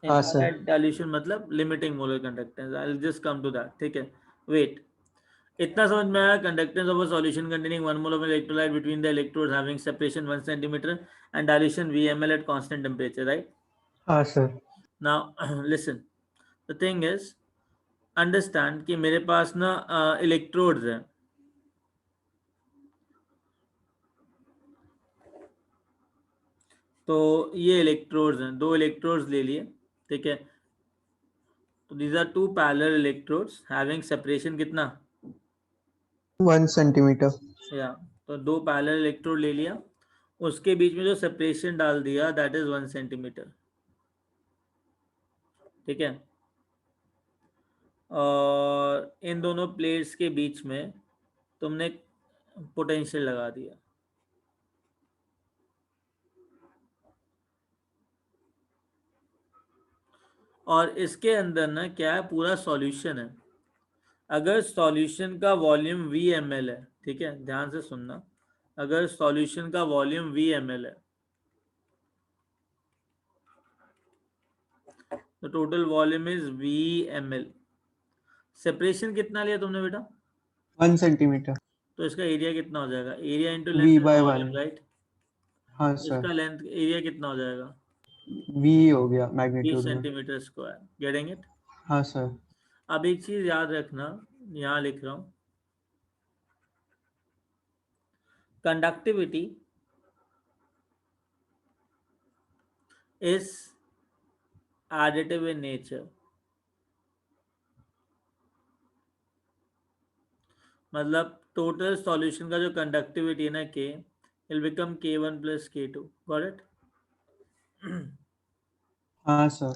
हाँ सर। इनफाइनाइट डाइल्यूशन मतलब limiting molar conductance. I will just come to that, ठीक है। वेट, इतना समझ में आया? Conductance of a solution containing 1 mole of electrolyte between the electrodes having separation 1 centimetre and dilution VmL at constant temperature, right? हाँ sir. Now listen, the thing is, understand कि मेरे पास ना इलेक्ट्रोड्स हैं, तो ये इलेक्ट्रोड्स हैं, 2 इलेक्ट्रोड्स ले लिए, ठीक है। तो these are 2 parallel electrodes having separation कितना? 1 सेंटीमीटर। या तो 2 पैरेलल इलेक्ट्रोड ले लिया, उसके बीच में जो सेपरेशन डाल दिया दैट इज 1 सेंटीमीटर, ठीक है। और इन दोनों प्लेट्स के बीच में तुमने पोटेंशियल लगा दिया, और इसके अंदर ना क्या है, पूरा सॉल्यूशन है। अगर सॉल्यूशन का वॉल्यूम VmL है, ठीक है, ध्यान से सुनना, अगर सॉल्यूशन का वॉल्यूम VmL है तो total volume is VmL। Separation कितना लिया तुमने बेटा? 1 सेंटीमीटर। तो इसका एरिया कितना हो जाएगा? Area into V length is by volume, 1। Right. हाँ सर। इसका लेंथ एरिया कितना हो जाएगा? V हो गया 20 मैग्नीट्यूड में। Centimetre square. Getting it? हाँ सर। अब एक चीज याद रखना, यहाँ लिख रहा हूँ, conductivity is additive in nature. मतलब टोटल सॉल्यूशन का जो कंडक्टिविटी है ना K will become K1 plus K2। Got it? हाँ सर।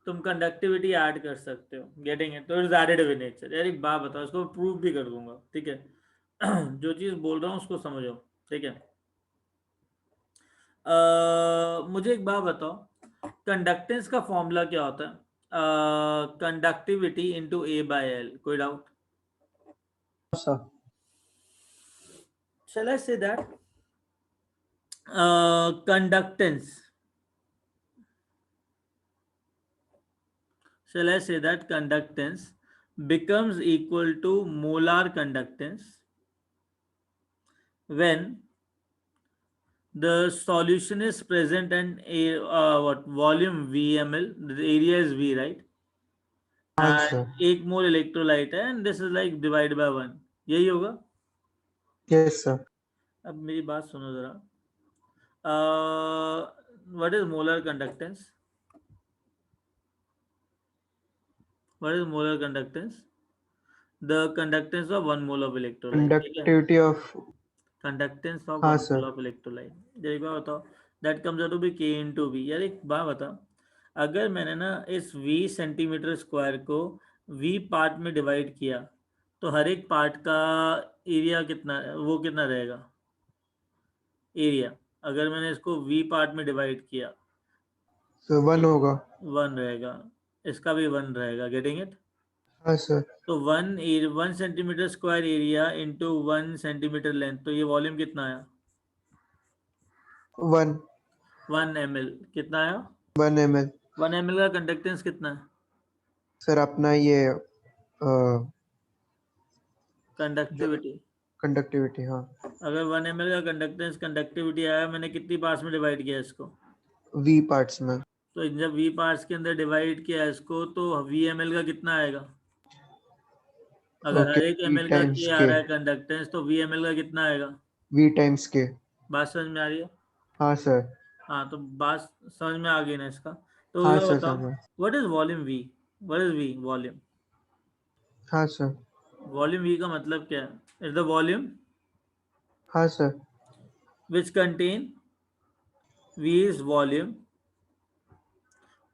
तुम कंडक्टिविटी ऐड कर सकते हो। Getting it? तो इट्स एडिटिव इन नेचर। यार एक बात बताओ, इसको प्रूव भी कर दूंगा, ठीक है। जो चीज बोल रहा हूँ उसको समझो, ठीक है। मुझे एक बात बताओ, कंडक्टेंस का फॉर्मूला क्या होता है? Conductivity into A/L। कोई doubt? Sir. Shall I say that conductance? Shall I say that conductance becomes equal to molar conductance when the solution is present and a what volume VmL, the area is V, right? हाँ sir. And 1 mole electrolyte है, and this is like divided by 1। यही होगा? Yes sir. अब मेरी बात सुनो जरा। What is molar conductance? What is molar conductance? The conductance of 1 mole of electrolyte, ठीक है। Conductivity of. कंडक्टेंस ऑफ हाँ 1 मोल सर। Of electrolyte. एक बार बताओ, that comes out to be K into V। यार एक बात बता, अगर मैंने ना इस V सेंटीमीटर स्क्वायर को V पार्ट में डिवाइड किया तो हर एक पार्ट का एरिया कितना, वो कितना रहेगा एरिया? अगर मैंने इसको V पार्ट में डिवाइड किया तो 1 तो होगा। 1 रहेगा, इसका भी 1 रहेगा। Getting it? हाँ सर। तो 1 centimetre square area into 1 centimetre length, तो ये वॉल्यूम कितना आया? 1। 1 ml। कितना आया? 1 ml। 1 ml का कंडक्टेंस कितना है? सर अपना ये जो कंडक्टिविटी। कंडक्टिविटी। हाँ। अगर 1 ml का कंडक्टेंस कंडक्टिविटी आया, मैंने कितनी पार्ट्स में डिवाइड किया इसको? V पार्ट्स में। तो जब V पार्ट्स के अंदर डिवाइड किया इसको तो VmL का कितना आएगा? अगर ओके। हर एक V ml का टाइम्स K आ के। रहा है कंडक्टेंस, तो VmL का कितना आएगा? V टाइम्स के। बात समझ में आ रही है? हाँ सर। हाँ, तो बात समझ में आ गई ना इसका? तो हाँ ये सर बताओ, समझ। What is volume V? What is V volume? हाँ सर। वॉल्यूम V का मतलब क्या है? इज द वॉल्यूम हाँ sir. which contain, V is volume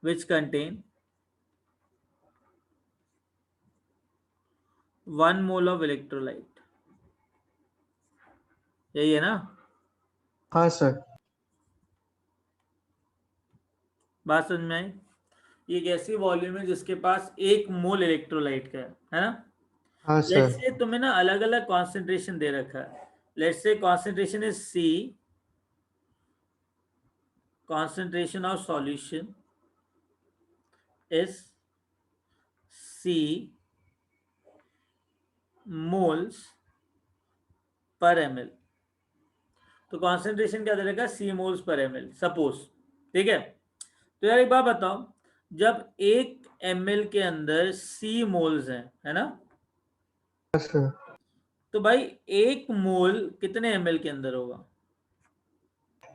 which contain 1 mole of electrolyte। यही है ना? हाँ सर। बात समझ में आई? ये एक ऐसी वॉल्यूम है जिसके पास 1 मोल इलेक्ट्रोलाइट का है ना? हाँ लेट्स सर। से तुम्हें ना अलग अलग कॉन्सेंट्रेशन दे रखा है। Let's say concentration is C, concentration of solution is C moles per ml। तो कॉन्सेंट्रेशन क्या दे रखा है? C moles per ml suppose, ठीक है? तो यार एक बात बताओ, जब 1 ml के अंदर C मोल्स हैं, है ना? हाँ सर। तो भाई 1 मोल कितने ml के अंदर होगा?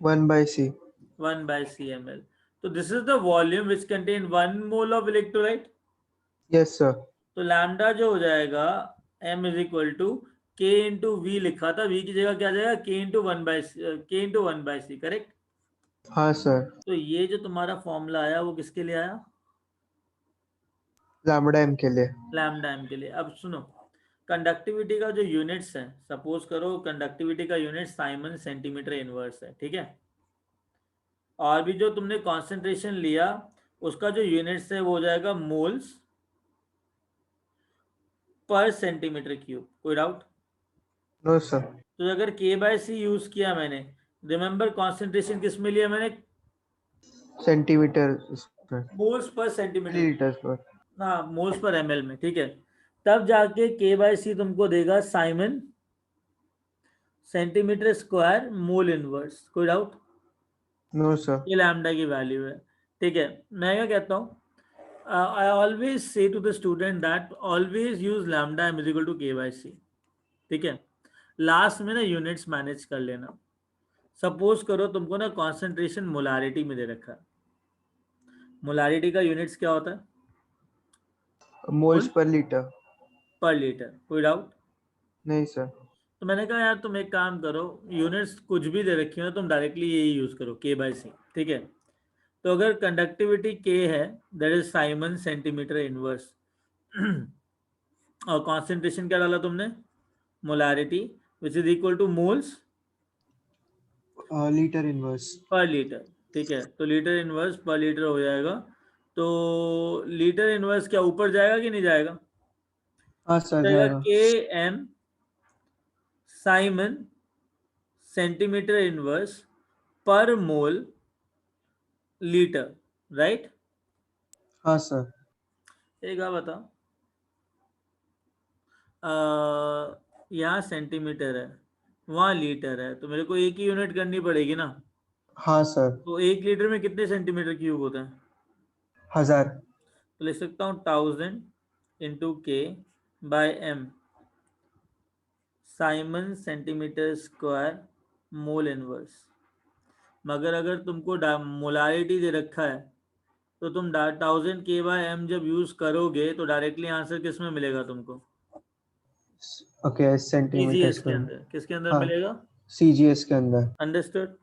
1/C। 1/C ml। तो this is the volume which contain 1 mole of electrolyte. Yes sir. तो लैम्डा जो हो जाएगा m is equal to K into V, लिखा था v की जगह क्या आ जाएगा? K into one by C, correct? हाँ सर। तो ये जो तुम्हारा फॉर्मूला आया वो किसके लिए आया? लैम्बडा m के लिए। लैम्डा m के लिए। अब सुनो, कंडक्टिविटी का जो यूनिट्स है, सपोज करो कंडक्टिविटी का यूनिट साइमन सेंटीमीटर इनवर्स है, ठीक है? और भी जो तुमने कॉन्सेंट्रेशन लिया उसका जो यूनिट्स है वो हो जाएगा मोल्स पर सेंटीमीटर क्यूब। कोई डाउट? No sir. तो अगर के बाय सी यूज किया मैंने, रिमेंबर कॉन्सेंट्रेशन किस में लिया मैंने? सेंटीमीटर पर। मोल्स पर सेंटीमीटर। मिलीलीटर पर। हाँ, मोल्स पर एमएल में, ठीक है? तब जाके के बाय सी तुमको देगा siemens centimetre square mole inverse. कोई डाउट? No sir. ये लैम्डा की वैल्यू है, ठीक है? मैं क्या कहता हूँ, I always say to the student that always use lambda M is equal to K by C, ठीक है? लास्ट में ना यूनिट्स मैनेज कर लेना। सपोज करो तुमको ना कॉन्सेंट्रेशन मोलारिटी में दे रखा है। मोलारिटी का यूनिट्स क्या होता है? Moles per litre. पर लीटर। कोई डाउट? नहीं सर। तो मैंने कहा यार तुम एक काम करो, यूनिट्स कुछ भी दे रखी हो तुम डायरेक्टली यही यूज करो, के बाय सी, ठीक है? तो अगर कंडक्टिविटी के है, that is Simon centimetre inverse, और कॉन्सेंट्रेशन क्या डाला तुमने? Molarity, which is equal two moles litre inverse. पर लीटर, ठीक है? तो लीटर इनवर्स पर लीटर हो जाएगा। तो लीटर इनवर्स क्या ऊपर जाएगा कि नहीं जाएगा? हाँ सर जाएगा। के एम साइमन सेंटीमीटर इनवर्स पर मोल लीटर, राइट? हाँ सर। एक बात बताओ, यहाँ सेंटीमीटर है, वहाँ लीटर है, तो मेरे को एक ही यूनिट करनी पड़ेगी ना? हाँ सर। तो 1 लीटर में कितने सेंटीमीटर क्यूब होते हैं? 1000। तो लिख सकता हूँ 1000 into K by M siemens centimetre square mole inverse. मगर अगर तुमको मोलारिटी दे रखा है तो तुम 1000 के बाय एम जब यूज करोगे तो डायरेक्टली आंसर किस में मिलेगा तुमको? ओके सेंटीमीटर सीजीएस के स्क्वायर। अंदर। किसके अंदर हाँ मिलेगा? सीजीएस के अंदर। अंडरस्टूड?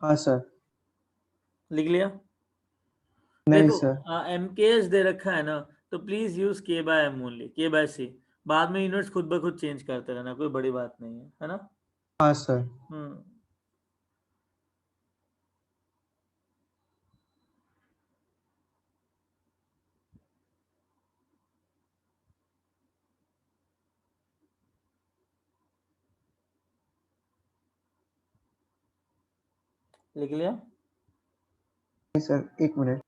हाँ सर। लिख लिया? नहीं देखो, सर। एम के एस दे रखा है ना, तो प्लीज यूज के बाय एम ओनली, के बाय सी। बाद में यूनिट्स खुद ब खुद चेंज करते रहना, कोई बड़ी बात नहीं है ना? हाँ सर। हम्म। लिख लिया? नहीं सर एक मिनट।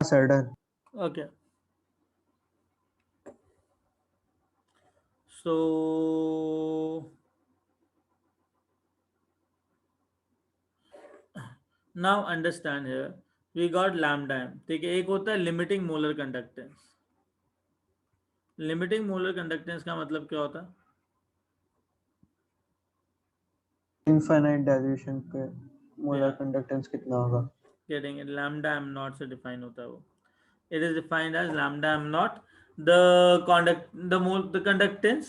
हाँ sir done. Okay, so now understand here, we got lambda M, ठीक है? एक होता है limiting molar conductance. Limiting molar conductance का मतलब क्या होता है? इनफाइनाइट डाइल्यूशन पे मोलर या कंडक्टेंस कितना होगा? Getting it, lambda M not से डिफाइन होता है वो। It is defined as lambda M not the conductance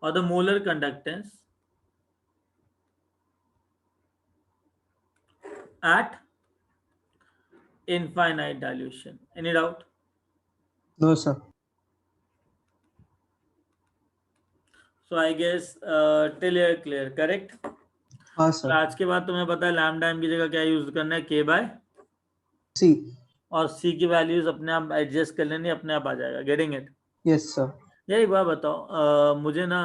or the molar conductance at infinite dilution. Any doubt? No, sir. So I guess till here clear, correct? हाँ और sir. आज के बाद तुम्हें पता है लैम्डा m की जगह क्या यूज करना है, k बाय C. और c की वैल्यूज अपने आप एडजस्ट कर लेनी, अपने आप आ जाएगा. Getting it? Yes, sir. यार एक बात बताओ, मुझे ना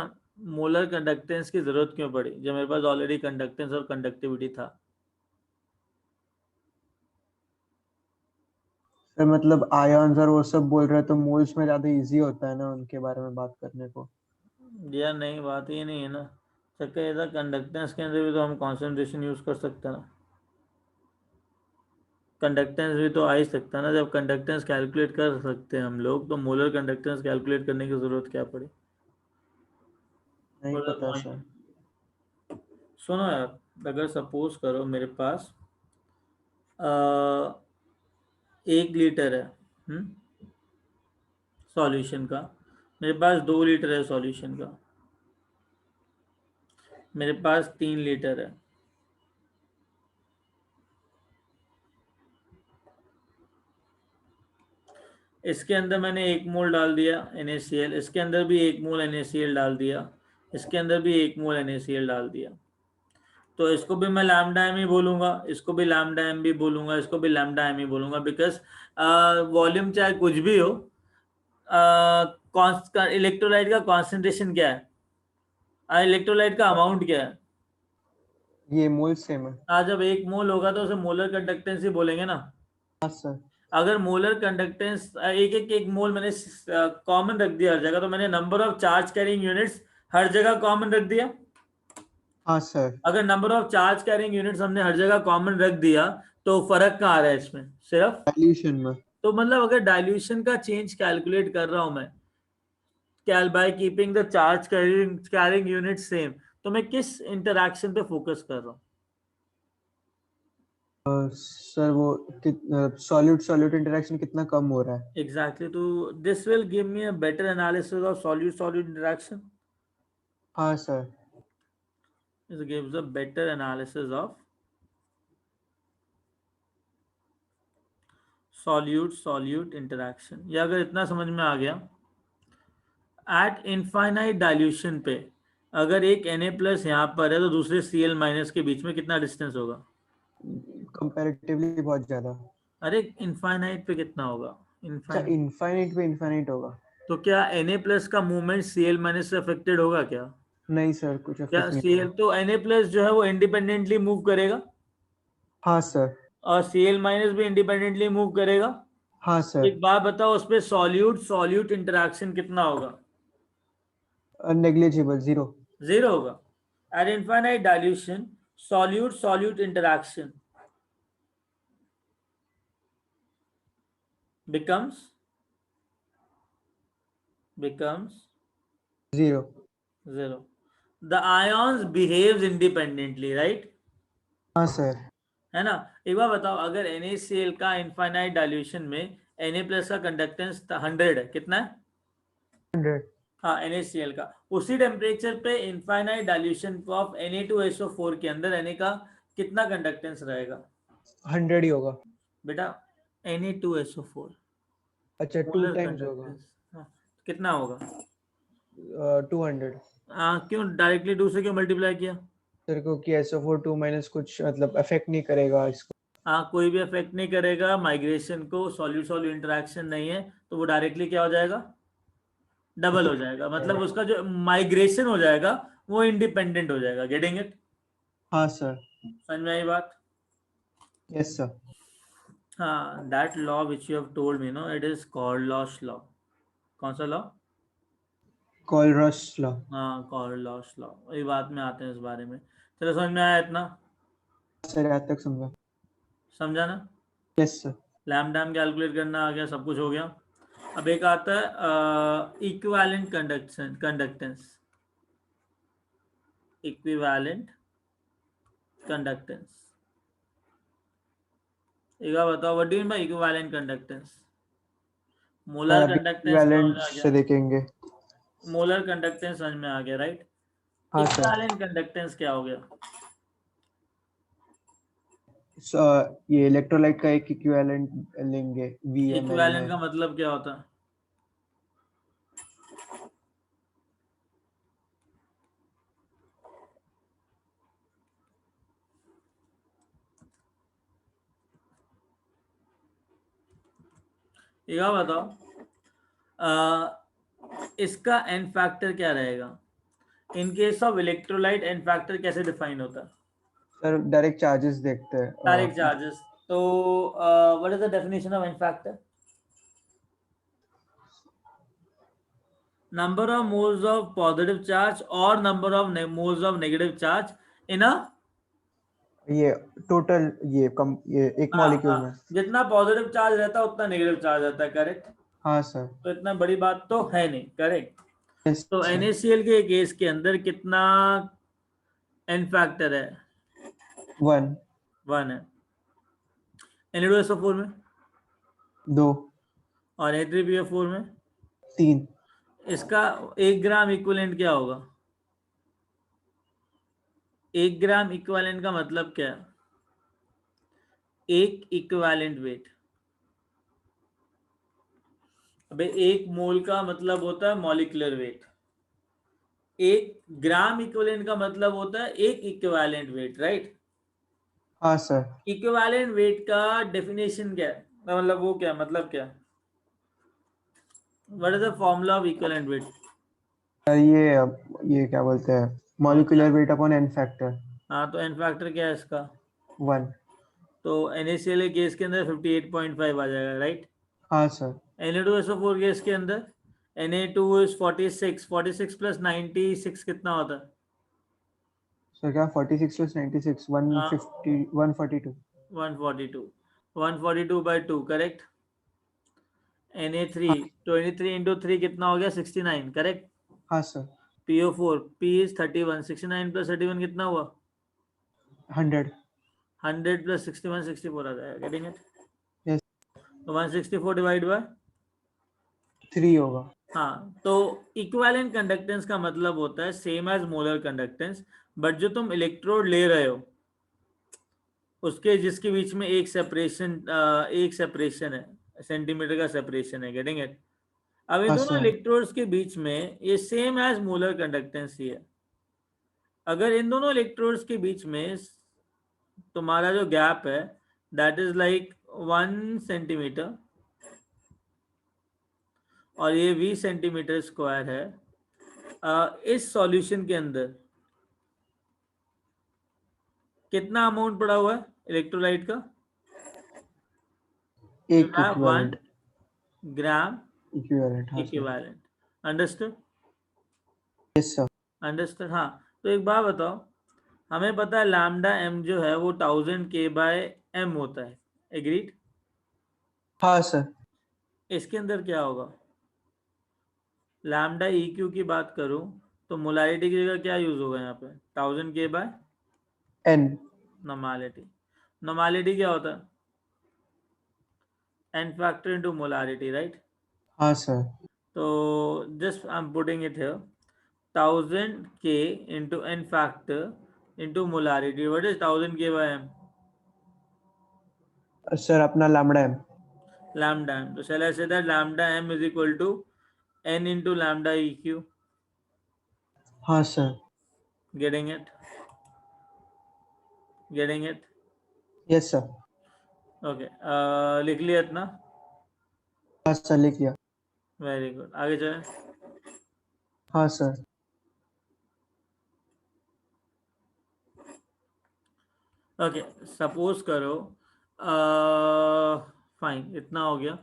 मोलर कंडक्टेंस की जरूरत क्यों पड़ी जब मेरे पास ऑलरेडी कंडक्टेंस और कंडक्टिविटी था? सर मतलब आयॉन्स और वो सब बोल रहे हैं तो मोल्स में ज्यादा इजी होता है ना उनके बारे में बात करने को. यार नहीं, बात ये नहीं है ना. चक्कर ये था, कंडक्टेंस के अंदर भी तो हम कॉन्सेंट्रेशन यूज कर सकते हैं ना. कंडक्टेंस भी तो आ ही सकता है ना. जब कंडक्टेंस कैलकुलेट कर सकते हैं हम लोग, तो मोलर कंडक्टेंस कैलकुलेट करने की जरूरत क्या पड़ी? नहीं What's the पता point? सर. सुनो यार, अगर सपोज करो मेरे पास 1 लीटर है सॉल्यूशन का, मेरे पास 2 लीटर है सॉल्यूशन का, मेरे पास 3 लीटर है. इसके अंदर मैंने 1 मोल डाल दिया NaCl, इसके अंदर भी 1 मोल NaCl डाल दिया, इसके अंदर भी 1 मोल NaCl डाल दिया. तो इसको भी मैं लैम्डा एम ही बोलूंगा, इसको भी लैम्डा एम भी बोलूंगा, इसको भी लैम्डा एम ही बोलूंगा, बिकॉज वॉल्यूम चाहे कुछ भी हो, इलेक्ट्रोलाइट का कॉन्सेंट्रेशन क्या है, इलेक्ट्रोलाइट का अमाउंट क्या है. ये मोल सेम है. आज जब 1 मोल होगा तो उसे मोलर कंडक्टेंस ही बोलेंगे ना. हाँ सर. अगर मोलर कंडक्टेंस एक मोल मैंने कॉमन रख दिया हर जगह, तो मैंने number of charge carrying units हर जगह कॉमन रख दिया. हाँ सर. अगर number of charge carrying units हमने हर जगह कॉमन रख दिया, तो फर्क कहाँ आ रहा है इसमें? सिर्फ डाइल्यूशन में. तो मतलब अगर डाइल्यूशन का चेंज कैलकुलेट कर रहा हूं मैं, कैल by keeping the charge carrying unit same, तो मैं किस इंटरैक्शन पे फोकस कर रहा हूँ? सर वो सॉल्यूट सॉल्यूट इंटरेक्शन कितना कम हो रहा है. एग्जैक्टली. तो this will give me a better analysis of solute solute interaction. हाँ sir. This gives a better analysis of solute solute interaction. ये अगर इतना समझ में आ गया, एट इनफाइनाइट डाइल्यूशन पे अगर एक Na+ यहाँ पर है तो दूसरे Cl- के बीच में कितना डिस्टेंस होगा? कंपैरेटिवली बहुत ज्यादा. अरे इनफाइनाइट पे कितना होगा? अच्छा, इनफाइनाइट इनफाइनाइट पे इनफाइनाइट होगा. तो क्या Na+ का मूवमेंट Cl- से अफेक्टेड होगा क्या? नहीं सर, कुछ क्या इफेक्ट नहीं Cl होगा. तो Na+ जो है वो इंडिपेंडेंटली मूव करेगा, हाँ सर. और Cl- भी इंडिपेंडेंटली मूव करेगा. हाँ सर. एक बात बताओ, उस पे सॉल्यूट सॉल्यूट इंटरैक्शन कितना होगा? Negligible, zero. जीरो होगा. Eight infinite dilution solute solute interaction becomes zero. zero. The ions behaves independently, right? हाँ सर. है ना. एक बार बताओ, अगर NaCl का इनफाइनाइट डाइल्यूशन में Na+ का कंडक्टेंस 100 है, कितना है? 100. हाँ, NaCl का उसी टेम्परेचर पे इनफाइनाइट डाइल्यूशन ऑफ Na2SO4 के अंदर Na का कितना कंडक्टेंस रहेगा 100 ही होगा. बेटा? Na2SO4 अच्छा, 2 मोलर टाइम्स होगा. कंडक्टेंस. हाँ, कितना होगा? 200. क्यों डायरेक्टली 2 से क्यों मल्टीप्लाई किया? सर को कि SO4 2 माइनस कुछ मतलब अफेक्ट नहीं करेगा इसको. हाँ, कोई भी अफेक्ट नहीं करेगा माइग्रेशन को. सॉल्यूट सॉल्यूट इंटरेक्शन नहीं है, तो वो डायरेक्टली क्या हो जाएगा? डबल हो जाएगा. मतलब उसका जो माइग्रेशन हो जाएगा वो इंडिपेंडेंट हो जाएगा. Getting it? हाँ सर. समझ में आई बात? Yes sir. हाँ, that law which you have told me, no, it is Kohlrausch law. कौन सा लॉ? कॉलरस लॉ. हाँ, कॉर्लॉश लॉ. ये बात में आते हैं इस बारे में. चलो, समझ में आया इतना? सर आज तक समझा. समझा ना? Yes sir. लैम्डा कैलकुलेट करना आ गया, सब कुछ हो गया. अब एक आता है इक्विवेलेंट कंडक्टेंस. Equivalent conductance. एक बार बताओ, what do you mean by equivalent conductance? Molar अभी कंडक्टेंस समझ इक्विवेलेंट आ से गया. देखेंगे. मोलर कंडक्टेंस समझ में आ गया, राइट? हाँ सर। इक्विवेलेंट कंडक्टेंस क्या हो गया? ये इलेक्ट्रोलाइट का एक इक्विवेलेंट लेंगे, VML इक्विवेलेंट है। का मतलब क्या होता है? ये बताओ, इसका एन फैक्टर क्या रहेगा? In case of electrolyte n factor कैसे डिफाइन होता है? सर डायरेक्ट चार्जेस देखते हैं। Direct charges. तो what is the definition of n factor? Number of moles of positive charge or number of moles of negative charge in a ये total ये एक molecule में। जितना पॉजिटिव चार्ज रहता है उतना नेगेटिव चार्ज रहता है, करेक्ट? हाँ सर। तो इतना बड़ी बात तो है नहीं, करेक्ट? यस तो सर। NaCl के केस के अंदर कितना एन फैक्टर है? 1, 1 है। Na2SO4 में 2, और Na3PO4 में 3। इसका 1 ग्राम इक्विवेलेंट क्या होगा? 1 ग्राम इक्विवेलेंट का मतलब क्या है? एक इक्विवेलेंट वेट। अबे 1 मोल का मतलब होता है मॉलिक्यूलर वेट। 1 ग्राम इक्विवेलेंट का मतलब होता है एक इक्विवेलेंट वेट, राइट? हाँ सर। इक्विवेलेंट वेट का डेफिनेशन क्या है? मतलब वो क्या मतलब क्या? What is the formula of equivalent weight? Sir ये क्या बोलते हैं, molecular weight upon N factor. हाँ, तो एन फैक्टर क्या है इसका? 1। तो NaCl केस के अंदर 58.5 आ जाएगा, राइट? हाँ सर। Na2SO4 केस के अंदर Na2 इज 46, 46 प्लस 96 कितना होता है? सर क्या 46 + 96 हाँ, 150 142। 142, 142 by 2, करेक्ट? Na3 हाँ 23 into 3 कितना हो गया? 69, करेक्ट? हाँ sir. PO4 P is 31, 69 plus 31 कितना हुआ? 100। 100 plus 61, 64 आ जाएगा, गेटिंग इट? यस। तो 164 डिवाइड बाय 3 होगा। हाँ, तो इक्विवेलेंट कंडक्टेंस का मतलब होता है same as molar conductance, but जो तुम इलेक्ट्रोड ले रहे हो उसके जिसके बीच में एक सेपरेशन है, सेंटीमीटर का सेपरेशन है, गेटिंग इट? अब इन हाँ दोनों सर। इलेक्ट्रोड्स के बीच में ये सेम एज मोलर कंडक्टेंस ही है। अगर इन दोनों इलेक्ट्रोड्स के बीच में तुम्हारा जो गैप है दैट इज लाइक 1 सेंटीमीटर और ये 20 सेंटीमीटर स्क्वायर है, इस सॉल्यूशन के अंदर कितना अमाउंट पड़ा हुआ है इलेक्ट्रोलाइट का? एक इक्विवेलेंट। 1 ग्राम इक्विवेलेंट हाँ sir. Equivalent. Understood? Yes sir. Understood. हाँ, तो एक बात बताओ, हमें पता है लैम्डा एम जो है वो 1000 K/m होता है, एग्रीड? हाँ सर। इसके अंदर क्या होगा? लैम्डा EQ की बात करूं तो मोलारिटी की जगह क्या यूज होगा यहाँ पे? 1000 K/, एन। नॉर्मलिटी। नॉर्मलिटी क्या होता है? N factor into molarity, right? हाँ सर। तो just I am putting it here, 1000 K into n factor into molarity. What is 1000 K/m? Sir अपना lambda M. Lambda m. So shall I say that lambda m is equal to n into lambda EQ? हाँ sir. Getting it? Getting it? Yes sir. Okay. लिख लिया इतना? हाँ sir लिख लिया। Very good, आगे चलें। हाँ सर। ओके, सपोज करो फाइन, इतना हो गया।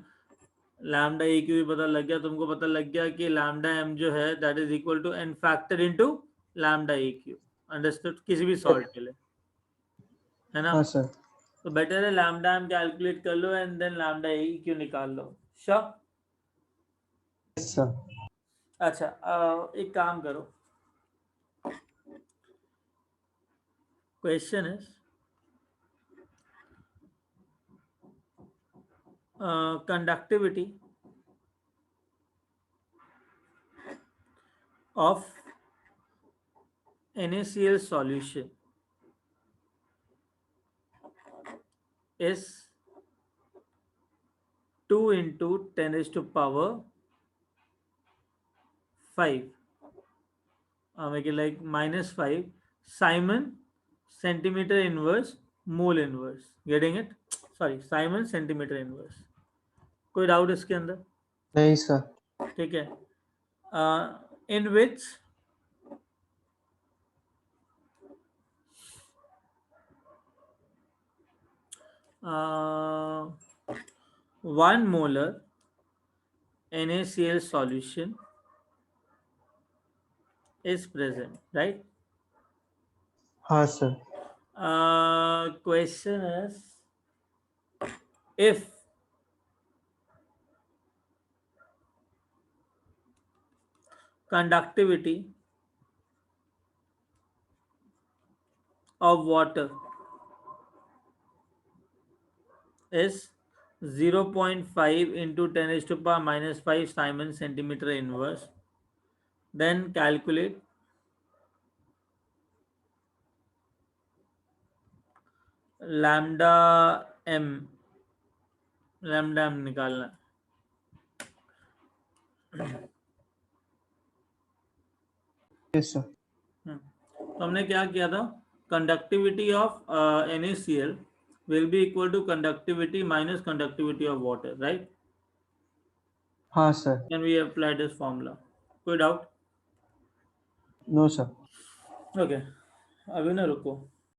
लैम्डा EQ भी पता लग गया, तुमको पता लग गया कि लैम्डा m जो है that is equal to n factor into lambda EQ। Understood? किसी भी सॉल्ट के लिए, है ना? हाँ सर। तो बेटर है लैम्डा m कैलकुलेट कर लो एंड देन लैम्डा EQ निकाल लो। श्योर? Yes sir. अच्छा, एक काम करो, question is conductivity of NaCl solution is 2 into 10 raised to power 5, make it like -5 Simon centimeter inverse mole inverse. Getting it? Sorry, Simon centimeter inverse. कोई doubt इसके अंदर? नहीं sir. ठीक है. In which uh, 1 molar NaCl solution is present, right? हाँ sir. Question is, if conductivity of water is 0.5 into 10 raised to power -5 Simon centimeter inverse, then calculate lambda m. Lambda m निकालना. Yes sir. तो हमने क्या किया था? Conductivity of NaCl will be equal to conductivity minus conductivity of water, right? हाँ sir. Then we apply this formula. कोई doubt? No sir. Okay, अभी ना रुको.